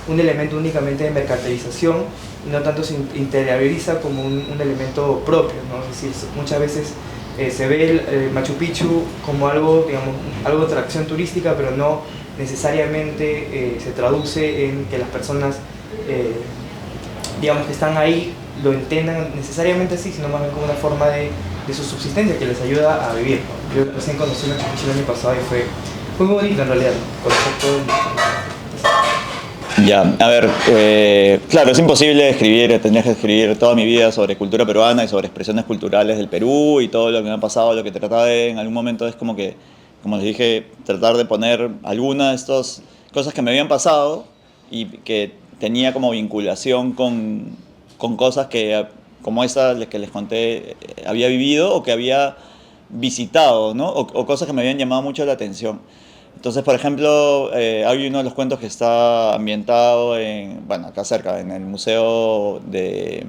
un elemento únicamente de mercantilización, y no tanto se interioriza como un elemento propio, ¿no? Es decir, muchas veces se ve el Machu Picchu como algo, digamos, algo de atracción turística, pero no necesariamente se traduce en que las personas, digamos, que están ahí lo entiendan necesariamente así, sino más bien como una forma de su subsistencia que les ayuda a vivir, ¿no? Yo recién conocí Machu Picchu el año pasado y fue muy bonito en realidad, ¿no? Ya, a ver, claro, es imposible escribir, tendría que escribir toda mi vida sobre cultura peruana y sobre expresiones culturales del Perú y todo lo que me ha pasado, lo que trataba en algún momento es como que, como les dije, tratar de poner algunas de estas cosas que me habían pasado y que tenía como vinculación con cosas que, como esas que les conté, había vivido o que había visitado, ¿no? O cosas que me habían llamado mucho la atención. Entonces, por ejemplo, hay uno de los cuentos que está ambientado bueno, acá cerca, en el Museo de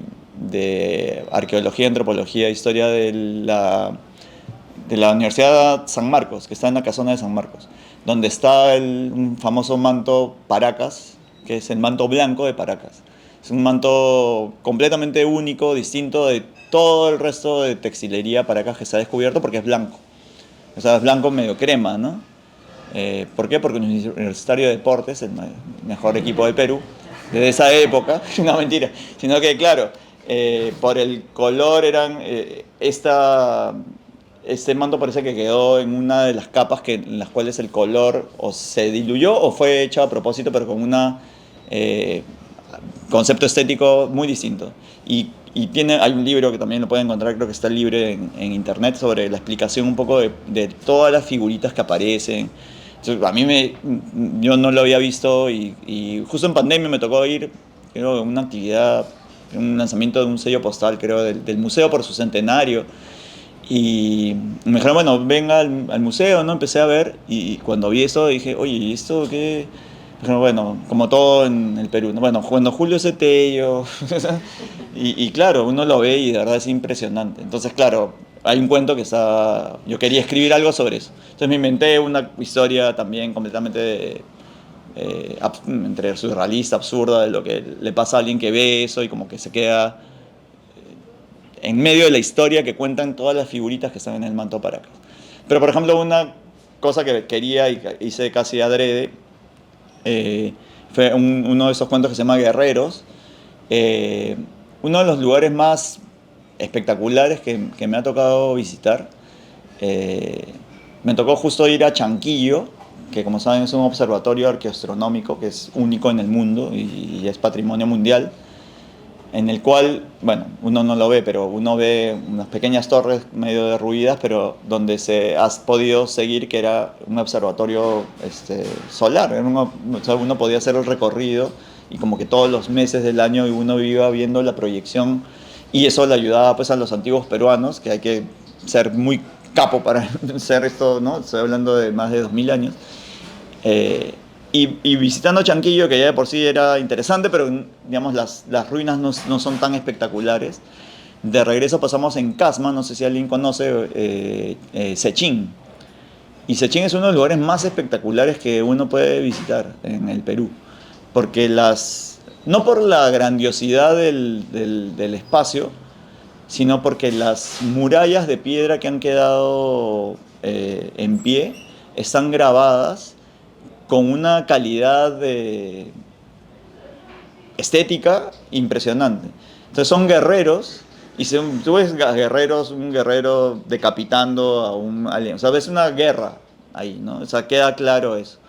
Arqueología, Antropología e Historia de la Universidad San Marcos, que está en la casona de San Marcos, donde está un famoso manto Paracas, que es el manto blanco de Paracas. Es un manto completamente único, distinto de todo el resto de textilería Paracas que se ha descubierto, porque es blanco. O sea, es blanco medio crema, ¿no? ¿Por qué? Porque el Universitario de Deportes, el mejor equipo del Perú, desde esa época, no mentira, sino que claro, por el color este manto parece que quedó en una de las capas en las cuales el color o se diluyó o fue hecho a propósito, pero con un concepto estético muy distinto. Y hay un libro que también lo pueden encontrar, creo que está libre en internet, sobre la explicación un poco de todas las figuritas que aparecen. A mí yo no lo había visto y justo en pandemia me tocó ir, creo, a una actividad, un lanzamiento de un sello postal, creo, del museo por su centenario. Y me dijeron, bueno, venga al museo, ¿no? Empecé a ver y cuando vi eso dije, oye, ¿y esto qué? Me dijeron, bueno, como todo en el Perú, ¿no? Bueno, cuando Julio Cetello, y claro, uno lo ve y de verdad es impresionante. Entonces, claro, hay un cuento que está, yo quería escribir algo sobre eso. Entonces me inventé una historia también completamente entre surrealista, absurda, de lo que le pasa a alguien que ve eso y como que se queda en medio de la historia que cuentan todas las figuritas que están en el Manto Paracas. Pero, por ejemplo, una cosa que quería y que hice casi adrede fue uno de esos cuentos que se llama Guerreros. Uno de los lugares más espectaculares que me ha tocado visitar. Me tocó justo ir a Chanquillo, que como saben es un observatorio arqueoastronómico que es único en el mundo y es patrimonio mundial, en el cual, bueno, uno no lo ve, pero uno ve unas pequeñas torres medio derruidas, pero donde se has podido seguir que era un observatorio solar. O sea, uno podía hacer el recorrido y como que todos los meses del año uno iba viendo la proyección y eso le ayudaba pues a los antiguos peruanos, que hay que ser muy capo para hacer esto, ¿no? Estoy hablando de más de 2000 años. Y visitando Chanquillo, que ya de por sí era interesante, pero digamos las ruinas no son tan espectaculares. De regreso pasamos en Casma, no sé si alguien conoce, Sechín. Y Sechín es uno de los lugares más espectaculares que uno puede visitar en el Perú. Porque no por la grandiosidad del espacio, sino porque las murallas de piedra que han quedado en pie están grabadas con una calidad estética impresionante. Entonces son guerreros, y si tú ves guerreros, un guerrero decapitando a un alien, o sea, ves una guerra ahí, ¿no? O sea, queda claro eso.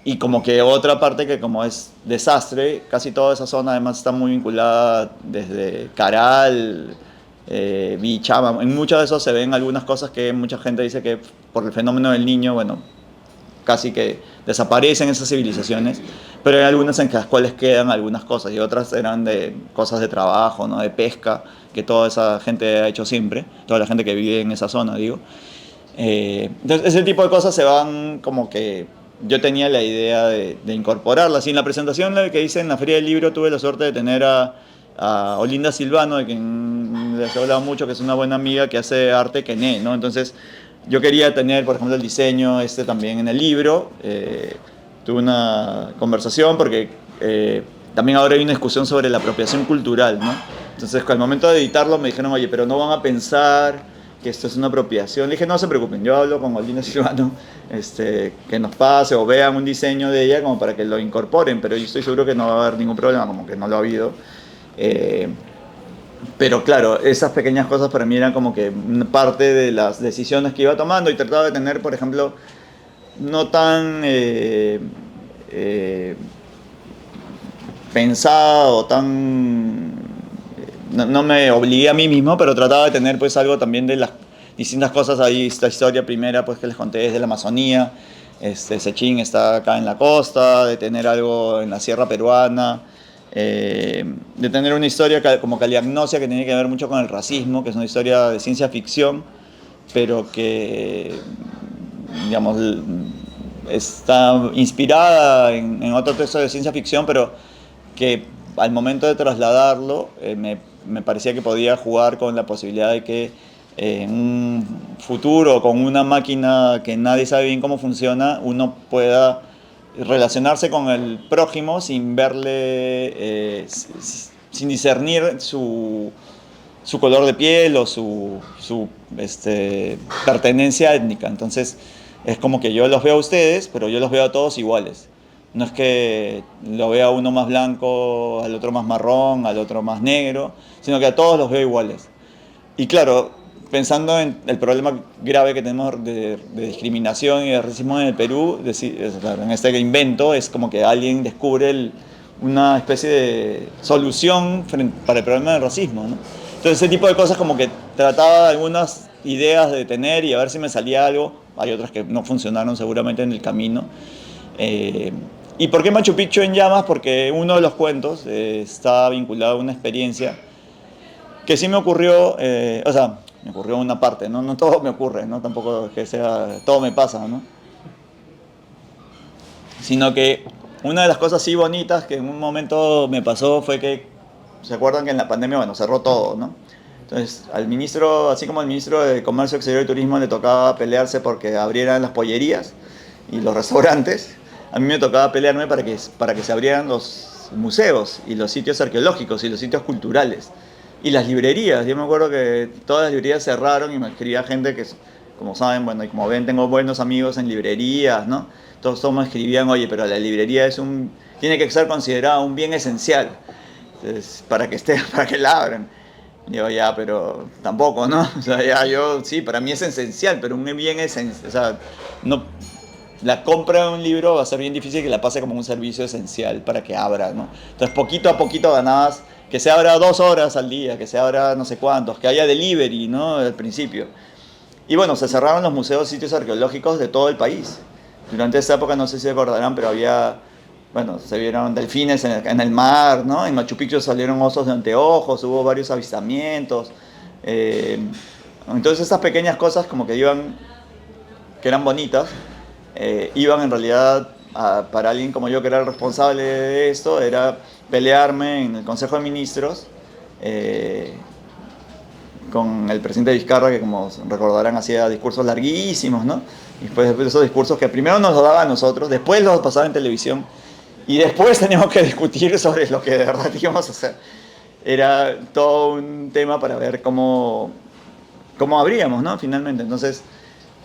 Y como que otra parte que como es desastre, casi toda esa zona además está muy vinculada desde Caral, Vichama, en muchos de esos se ven algunas cosas que mucha gente dice que por el fenómeno del Niño, bueno, casi que desaparecen esas civilizaciones, pero hay algunas en las cuales quedan algunas cosas y otras eran de cosas de trabajo, ¿no? De pesca, que toda esa gente ha hecho siempre, toda la gente que vive en esa zona, digo. Entonces ese tipo de cosas se van como que yo tenía la idea de incorporarlas. Y en la presentación que hice en la Feria del Libro tuve la suerte de tener a Olinda Silvano, de quien les he hablado mucho, que es una buena amiga que hace arte quené, ¿no? Entonces yo quería tener, por ejemplo, el diseño también en el libro. Tuve una conversación porque también ahora hay una discusión sobre la apropiación cultural, ¿no? Entonces, al momento de editarlo me dijeron, oye, pero no van a pensar que esto es una apropiación. Le dije, no se preocupen, yo hablo con Olinda Silvano, que nos pase o vean un diseño de ella como para que lo incorporen, pero yo estoy seguro que no va a haber ningún problema, como que no lo ha habido. Pero claro, esas pequeñas cosas para mí eran como que parte de las decisiones que iba tomando y trataba de tener, por ejemplo, no tan pensada o tan... No me obligué a mí mismo, pero trataba de tener pues algo también de las distintas cosas ahí. Esta historia primera pues que les conté es de la Amazonía. Sechín está acá en la costa, de tener algo en la sierra peruana. De tener una historia como Caliagnosia que tiene que ver mucho con el racismo, que es una historia de ciencia ficción, pero que, digamos, está inspirada en otro texto de ciencia ficción, pero que al momento de trasladarlo me parecía que podía jugar con la posibilidad de que en un futuro, con una máquina que nadie sabe bien cómo funciona, uno pueda relacionarse con el prójimo sin verle, sin discernir su color de piel o su pertenencia étnica. Entonces es como que yo los veo a ustedes, pero yo los veo a todos iguales. No es que lo vea uno más blanco, al otro más marrón, al otro más negro, sino que a todos los veo iguales. Y claro, pensando en el problema grave que tenemos de discriminación y de racismo en el Perú, en este invento es como que alguien descubre una especie de solución para el problema del racismo, ¿no? Entonces ese tipo de cosas como que trataba algunas ideas de tener y a ver si me salía algo. Hay otras que no funcionaron seguramente en el camino. ¿Y por qué Machu Picchu en llamas? Porque uno de los cuentos está vinculado a una experiencia que sí me ocurrió, o sea, me ocurrió una parte, ¿no? No todo me ocurre, ¿no? Tampoco es que sea, todo me pasa, ¿no? Sino que una de las cosas así bonitas que en un momento me pasó fue que, ¿se acuerdan que en la pandemia, bueno, cerró todo, ¿no? Entonces, al ministro, así como al ministro de Comercio Exterior y Turismo le tocaba pelearse porque abrieran las pollerías y los restaurantes, a mí me tocaba pelearme para que se abrieran los museos y los sitios arqueológicos y los sitios culturales. Y las librerías, yo me acuerdo que todas las librerías cerraron y me escribía gente que, como saben, bueno, y como ven, tengo buenos amigos en librerías, ¿no? Todos me escribían, oye, pero la librería tiene que ser considerada un bien esencial, entonces, para que la abran. Y yo, ya, pero tampoco, ¿no? O sea, ya sí, para mí es esencial, pero un bien esencial, o sea, no, la compra de un libro va a ser bien difícil que la pase como un servicio esencial para que abra, ¿no? Entonces, poquito a poquito ganabas que se abra 2 horas al día, que se abra no sé cuántos, que haya delivery, ¿no? Al principio. Y bueno, se cerraron los museos y sitios arqueológicos de todo el país. Durante esa época, no sé si recordarán, pero bueno, se vieron delfines en el mar, ¿no? En Machu Picchu salieron osos de anteojos, hubo varios avistamientos. Entonces esas pequeñas cosas como que que eran bonitas, iban en realidad, para alguien como yo que era el responsable de esto, era pelearme en el Consejo de Ministros con el presidente Vizcarra, que como recordarán hacía discursos larguísimos, ¿no? Y después de esos discursos que primero nos los daba a nosotros, después los pasaba en televisión y después teníamos que discutir sobre lo que de verdad íbamos a hacer. Era todo un tema para ver cómo abríamos, ¿no? Finalmente. Entonces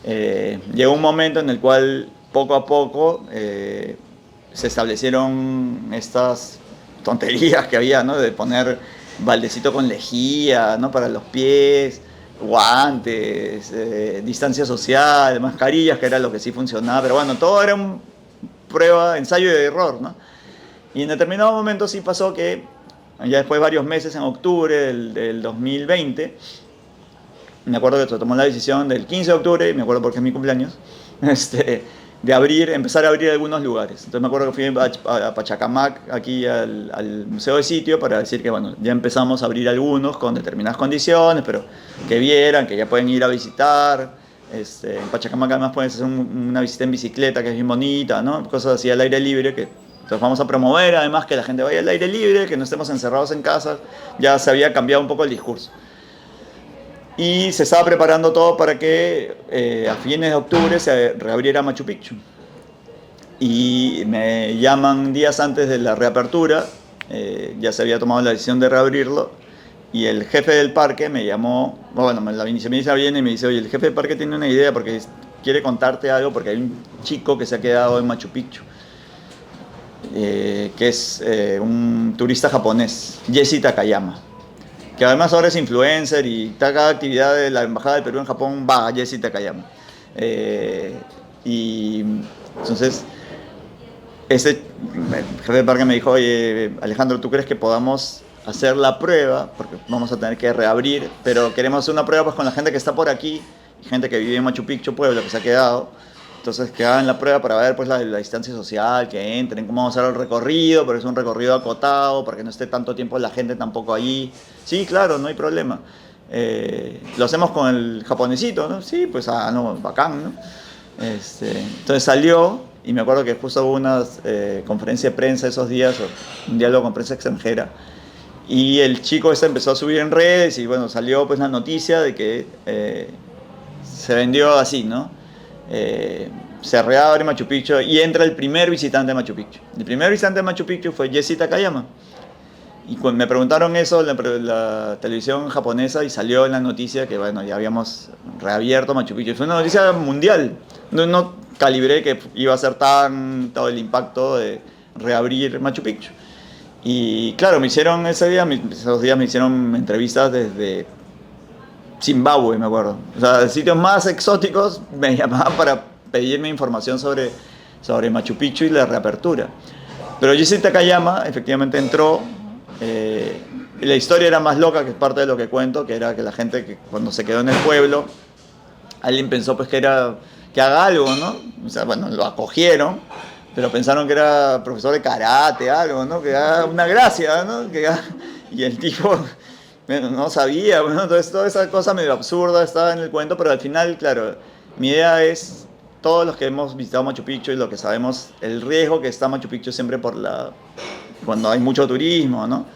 llegó un momento en el cual poco a poco se establecieron estas tonterías que había, ¿no? De poner baldecito con lejía, ¿no? Para los pies, guantes, distancia social, mascarillas, que era lo que sí funcionaba, pero bueno, todo era un prueba, ensayo y error, ¿no? Y en determinado momento sí pasó que, ya después de varios meses, en octubre del 2020, me acuerdo que se tomó la decisión del 15 de octubre, me acuerdo porque es mi cumpleaños, de empezar a abrir algunos lugares. Entonces me acuerdo que fui a Pachacamac, aquí al Museo de Sitio, para decir que bueno, ya empezamos a abrir algunos con determinadas condiciones, pero que vieran, que ya pueden ir a visitar. En Pachacamac además puedes hacer una visita en bicicleta que es bien bonita, ¿no? Cosas así al aire libre que entonces vamos a promover, además que la gente vaya al aire libre, que no estemos encerrados en casa. Ya se había cambiado un poco el discurso. Y se estaba preparando todo para que a fines de octubre se reabriera Machu Picchu. Y me llaman días antes de la reapertura, ya se había tomado la decisión de reabrirlo, y el jefe del parque me llamó, bueno, la viceministra viene y me dice, oye, el jefe del parque tiene una idea porque quiere contarte algo, porque hay un chico que se ha quedado en Machu Picchu, que es un turista japonés, Jesse Takayama, que además ahora es influencer y cada actividad de la Embajada del Perú en Japón va a Jesse Takayama. Y entonces, el jefe del parque me dijo, oye, Alejandro, ¿tú crees que podamos hacer la prueba? Porque vamos a tener que reabrir, pero queremos hacer una prueba pues con la gente que está por aquí, y gente que vive en Machu Picchu, Puebla, que se ha quedado. Entonces que hagan la prueba para ver pues la distancia social, que entren, cómo vamos a hacer el recorrido, pero es un recorrido acotado, para que no esté tanto tiempo la gente tampoco allí. Sí, claro, no hay problema. Lo hacemos con el japonesito, ¿no? Sí, pues no, bacán, ¿no? Entonces salió, y me acuerdo que justo hubo una conferencia de prensa esos días, un diálogo con prensa extranjera, y el chico empezó a subir en redes, y bueno, salió pues la noticia de que se vendió así, ¿no? Se reabre Machu Picchu y entra el primer visitante de Machu Picchu. El primer visitante de Machu Picchu fue Jesse Takayama. Y cuando me preguntaron eso en la televisión japonesa, y salió en la noticia que bueno, ya habíamos reabierto Machu Picchu. Fue una noticia mundial. No calibré que iba a ser todo el impacto de reabrir Machu Picchu. Y claro, esos días me hicieron entrevistas desde Zimbabue, me acuerdo. O sea, de sitios más exóticos me llamaban para pedirme información sobre Machu Picchu y la reapertura. Pero Jesse Takayama efectivamente entró. Y la historia era más loca, que es parte de lo que cuento, que era que la gente que cuando se quedó en el pueblo, alguien pensó pues que haga algo, ¿no? O sea, bueno, lo acogieron, pero pensaron que era profesor de karate, algo, ¿no? Que haga una gracia, ¿no? Y el tipo no sabía, bueno, entonces toda esa cosa medio absurda estaba en el cuento, pero al final, claro, mi idea es, todos los que hemos visitado Machu Picchu y lo que sabemos, el riesgo que está Machu Picchu siempre cuando hay mucho turismo, ¿no?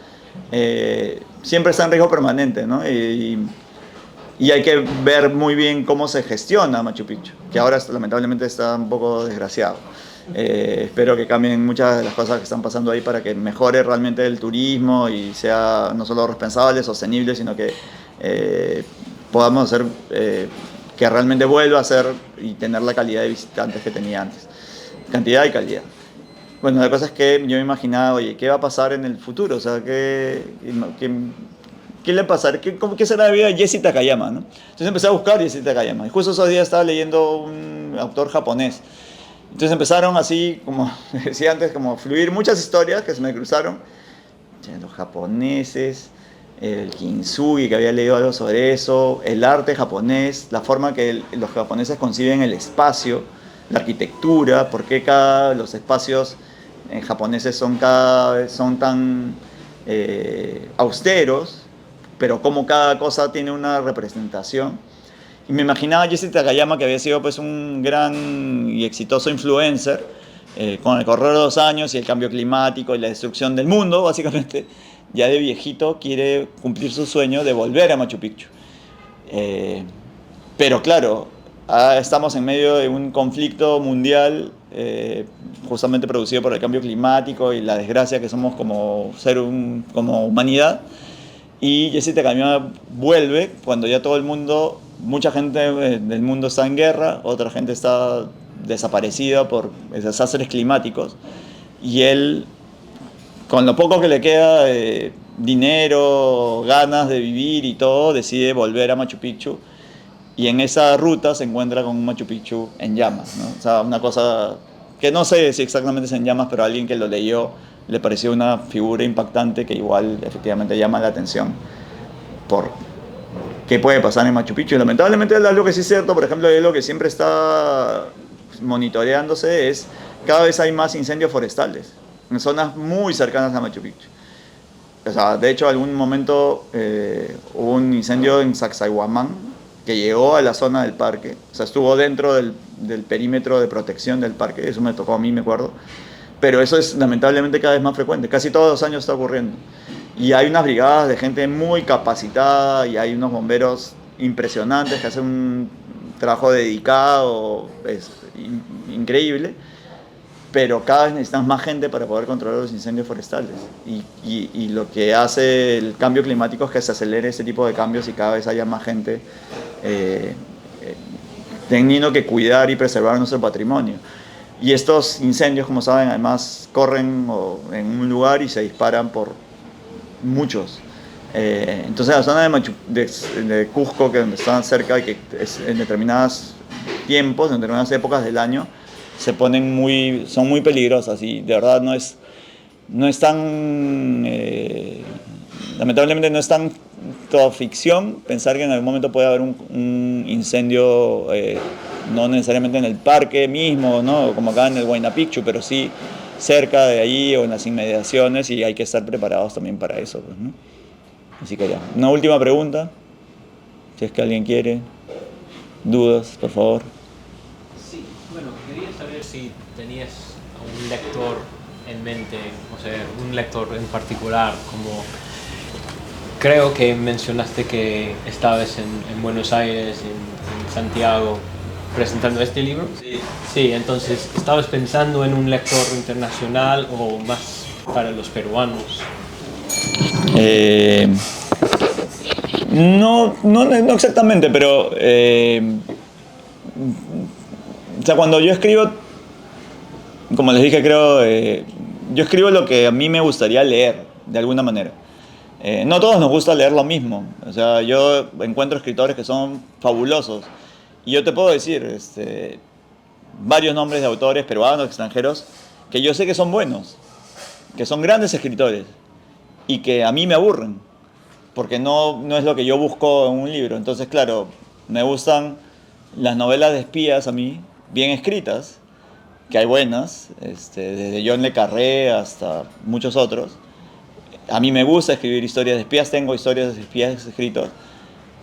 Siempre está en riesgo permanente, ¿no? Y hay que ver muy bien cómo se gestiona Machu Picchu, que ahora lamentablemente está un poco desgraciado. Espero que cambien muchas de las cosas que están pasando ahí para que mejore realmente el turismo y sea no solo responsable, sostenible, sino que podamos hacer que realmente vuelva a ser y tener la calidad de visitantes que tenía antes. Cantidad y calidad. Bueno, la cosa es que yo me imaginaba, oye, ¿qué va a pasar en el futuro? O sea, ¿qué le pasará? ¿Qué será la vida de Jesse Takayama, ¿no? Entonces empecé a buscar Jesse Takayama. Y justo esos días estaba leyendo un autor japonés. Entonces empezaron así, como decía antes, como fluir muchas historias que se me cruzaron. Los japoneses, el kintsugi, que había leído algo sobre eso, el arte japonés, la forma que los japoneses conciben el espacio, la arquitectura, por qué los espacios japoneses son tan austeros, pero cómo cada cosa tiene una representación. Y me imaginaba a Jesse Takayama, que había sido pues, un gran y exitoso influencer, con el correr de los años y el cambio climático y la destrucción del mundo, básicamente, ya de viejito quiere cumplir su sueño de volver a Machu Picchu. Pero claro, estamos en medio de un conflicto mundial justamente producido por el cambio climático y la desgracia que somos como humanidad. Y Jesse Takayama vuelve cuando ya todo el mundo, mucha gente del mundo está en guerra, otra gente está desaparecida por desastres climáticos, y él, con lo poco que le queda de dinero, ganas de vivir y todo, decide volver a Machu Picchu, y en esa ruta se encuentra con un Machu Picchu en llamas, ¿no? O sea, una cosa que no sé si exactamente es en llamas, pero alguien que lo leyó le pareció una figura impactante que igual efectivamente llama la atención por qué puede pasar en Machu Picchu. Y lamentablemente algo que sí es cierto, por ejemplo, lo que siempre está monitoreándose es cada vez hay más incendios forestales en zonas muy cercanas a Machu Picchu. O sea, de hecho, en algún momento hubo un incendio en Sacsayhuamán que llegó a la zona del parque, o sea, estuvo dentro del perímetro de protección del parque, eso me tocó a mí, me acuerdo. Pero eso es lamentablemente cada vez más frecuente, casi todos los años está ocurriendo. Y hay unas brigadas de gente muy capacitada y hay unos bomberos impresionantes que hacen un trabajo dedicado, increíble, pero cada vez necesitan más gente para poder controlar los incendios forestales. Y lo que hace el cambio climático es que se acelere ese tipo de cambios y cada vez haya más gente teniendo que cuidar y preservar nuestro patrimonio. Y estos incendios, como saben, además corren en un lugar y se disparan por muchos. Entonces la zona de Cusco, que están cerca y que en determinados tiempos, en determinadas épocas del año, son muy peligrosas y de verdad no es tan, lamentablemente no es tan toda ficción pensar que en algún momento puede haber un incendio, no necesariamente en el parque mismo, ¿no? Como acá en el Huayna Picchu, pero sí cerca de ahí o en las inmediaciones, y hay que estar preparados también para eso, pues, ¿no? Así que ya, una última pregunta, si es que alguien quiere, dudas, por favor. Sí, bueno, quería saber si tenías a un lector en mente, o sea, un lector en particular, como creo que mencionaste que estabas en Buenos Aires, en Santiago, presentando este libro. Sí. Sí, entonces, ¿estabas pensando en un lector internacional o más para los peruanos? No exactamente, pero o sea, cuando yo escribo, como les dije, creo, yo escribo lo que a mí me gustaría leer, de alguna manera. No todos nos gusta leer lo mismo. O sea, yo encuentro escritores que son fabulosos. Y yo te puedo decir varios nombres de autores peruanos, extranjeros, que yo sé que son buenos, que son grandes escritores y que a mí me aburren, porque no es lo que yo busco en un libro. Entonces, claro, me gustan las novelas de espías a mí, bien escritas, que hay buenas, desde John le Carré hasta muchos otros. A mí me gusta escribir historias de espías, tengo historias de espías escritos,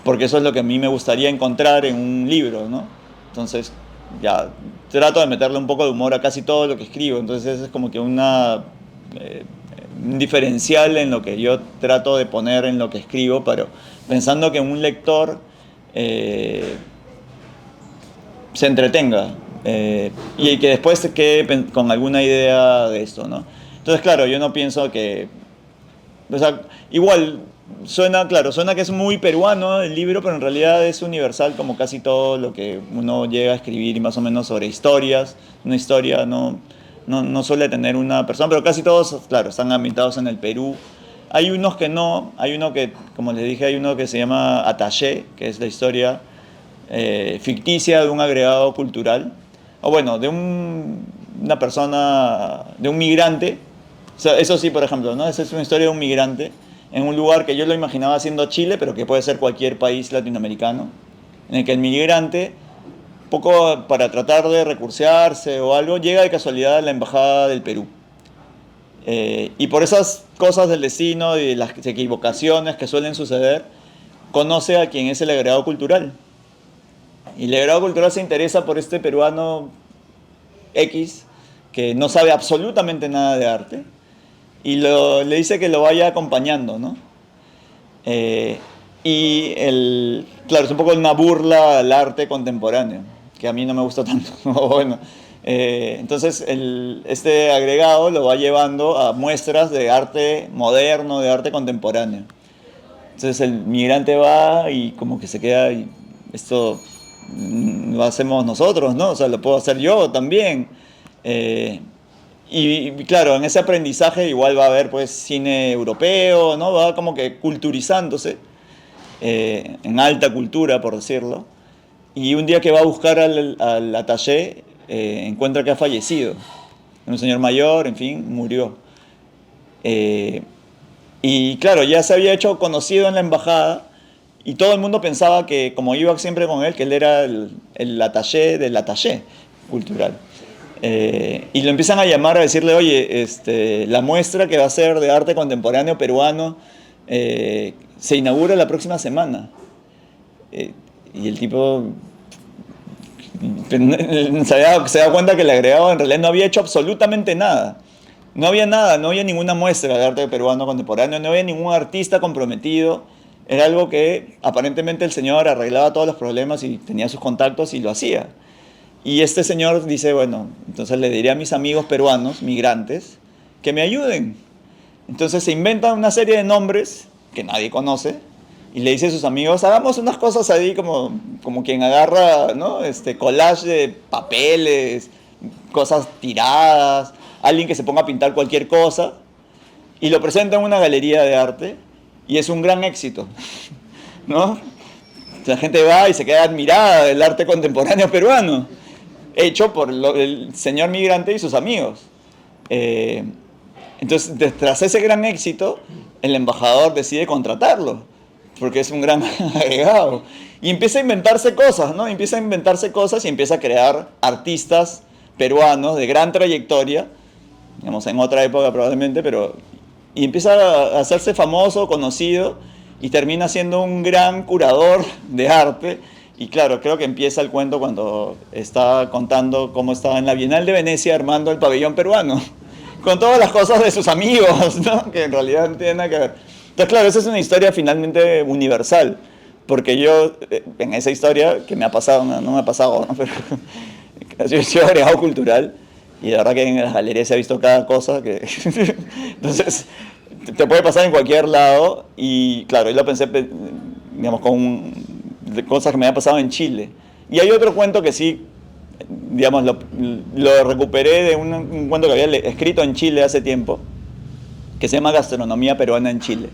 porque eso es lo que a mí me gustaría encontrar en un libro, ¿no? Entonces, ya trato de meterle un poco de humor a casi todo lo que escribo, entonces es como que un diferencial en lo que yo trato de poner en lo que escribo, pero pensando que un lector se entretenga y que después se quede con alguna idea de esto, ¿no? Entonces, claro, yo no pienso que... O sea, igual, suena que es muy peruano el libro, pero en realidad es universal como casi todo lo que uno llega a escribir y más o menos sobre historias. Una historia no suele tener una persona, pero casi todos, claro, están ambientados en el Perú. Hay unos que no, hay uno que, como les dije, hay uno que se llama Ataché, que es la historia ficticia de un agregado cultural, o bueno, de una persona, de un migrante. O sea, eso sí, por ejemplo, ¿no? Esa es una historia de un migrante en un lugar que yo lo imaginaba siendo Chile, pero que puede ser cualquier país latinoamericano, en el que el migrante, poco para tratar de recursearse o algo, llega de casualidad a la embajada del Perú. Y por esas cosas del destino y de las equivocaciones que suelen suceder, conoce a quien es el agregado cultural. Y el agregado cultural se interesa por este peruano X, que no sabe absolutamente nada de arte, y le dice que lo vaya acompañando, ¿no? Claro, es un poco una burla al arte contemporáneo, que a mí no me gusta tanto. Bueno, entonces este agregado lo va llevando a muestras de arte moderno, de arte contemporáneo. Entonces el migrante va y como que se queda, y esto lo hacemos nosotros, ¿no? O sea, lo puedo hacer yo también. Y claro, en ese aprendizaje igual va a haber pues cine europeo, ¿no? Va como que culturizándose, en alta cultura, por decirlo. Y un día que va a buscar al Ataché, encuentra que ha fallecido. Un señor mayor, en fin, murió. Y claro, ya se había hecho conocido en la embajada y todo el mundo pensaba que, como iba siempre con él, que él era el attaché del attaché cultural. Y lo empiezan a llamar a decirle, oye, la muestra que va a ser de arte contemporáneo peruano se inaugura la próxima semana. Y el tipo se da cuenta que el agregado en realidad no había hecho absolutamente nada. No había nada, no había ninguna muestra de arte peruano contemporáneo, no había ningún artista comprometido. Era algo que aparentemente el señor arreglaba todos los problemas y tenía sus contactos y lo hacía. Y este señor dice, bueno, entonces le diré a mis amigos peruanos, migrantes, que me ayuden. Entonces se inventa una serie de nombres que nadie conoce y le dice a sus amigos, hagamos unas cosas ahí como quien agarra, ¿no? Collage de papeles, cosas tiradas, alguien que se ponga a pintar cualquier cosa y lo presenta en una galería de arte y es un gran éxito, ¿no? La gente va y se queda admirada del arte contemporáneo peruano, hecho por el señor migrante y sus amigos. Entonces, tras ese gran éxito, el embajador decide contratarlo, porque es un gran agregado. Y empieza a inventarse cosas, ¿no? Empieza a inventarse cosas y empieza a crear artistas peruanos de gran trayectoria, digamos, en otra época probablemente, y empieza a hacerse famoso, conocido, y termina siendo un gran curador de arte. Y claro, creo que empieza el cuento cuando está contando cómo estaba en la Bienal de Venecia armando el pabellón peruano, con todas las cosas de sus amigos, ¿no? Que en realidad no tienen nada que ver. Entonces, claro, esa es una historia finalmente universal, porque yo, en esa historia que me ha pasado, no me ha pasado, ¿no? Pero yo soy agregado cultural, y la verdad que en las galerías se ha visto cada cosa que... Entonces, te puede pasar en cualquier lado, y claro, yo lo pensé, digamos, de cosas que me habían pasado en Chile. Y hay otro cuento que sí, digamos, lo recuperé de un cuento que había escrito en Chile hace tiempo, que se llama Gastronomía Peruana en Chile,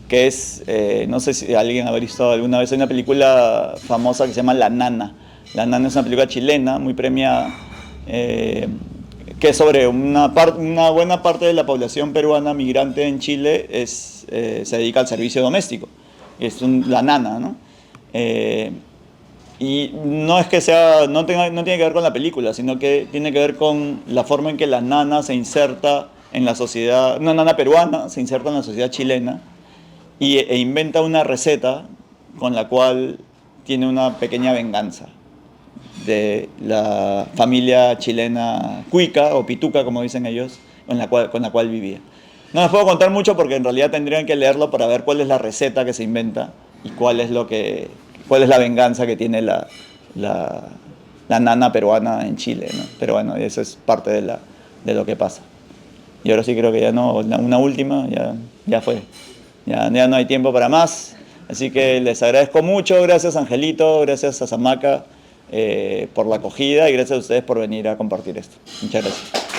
que es, no sé si alguien ha visto alguna vez, hay una película famosa que se llama La Nana. La Nana es una película chilena, muy premiada, que es sobre una buena parte de la población peruana migrante en Chile se dedica al servicio doméstico. Es la nana, ¿no? Y no es que no tiene que ver con la película, sino que tiene que ver con la forma en que la nana se inserta en la sociedad, una nana peruana se inserta en la sociedad chilena e inventa una receta con la cual tiene una pequeña venganza de la familia chilena cuica o pituca, como dicen ellos, con la cual vivía. No les puedo contar mucho porque en realidad tendrían que leerlo para ver cuál es la receta que se inventa y cuál es la venganza que tiene la nana peruana en Chile, ¿no? Pero bueno, eso es parte de lo que pasa. Y ahora sí creo que ya no, una última, ya fue. Ya no hay tiempo para más. Así que les agradezco mucho. Gracias Angelito, gracias a Samaca por la acogida y gracias a ustedes por venir a compartir esto. Muchas gracias.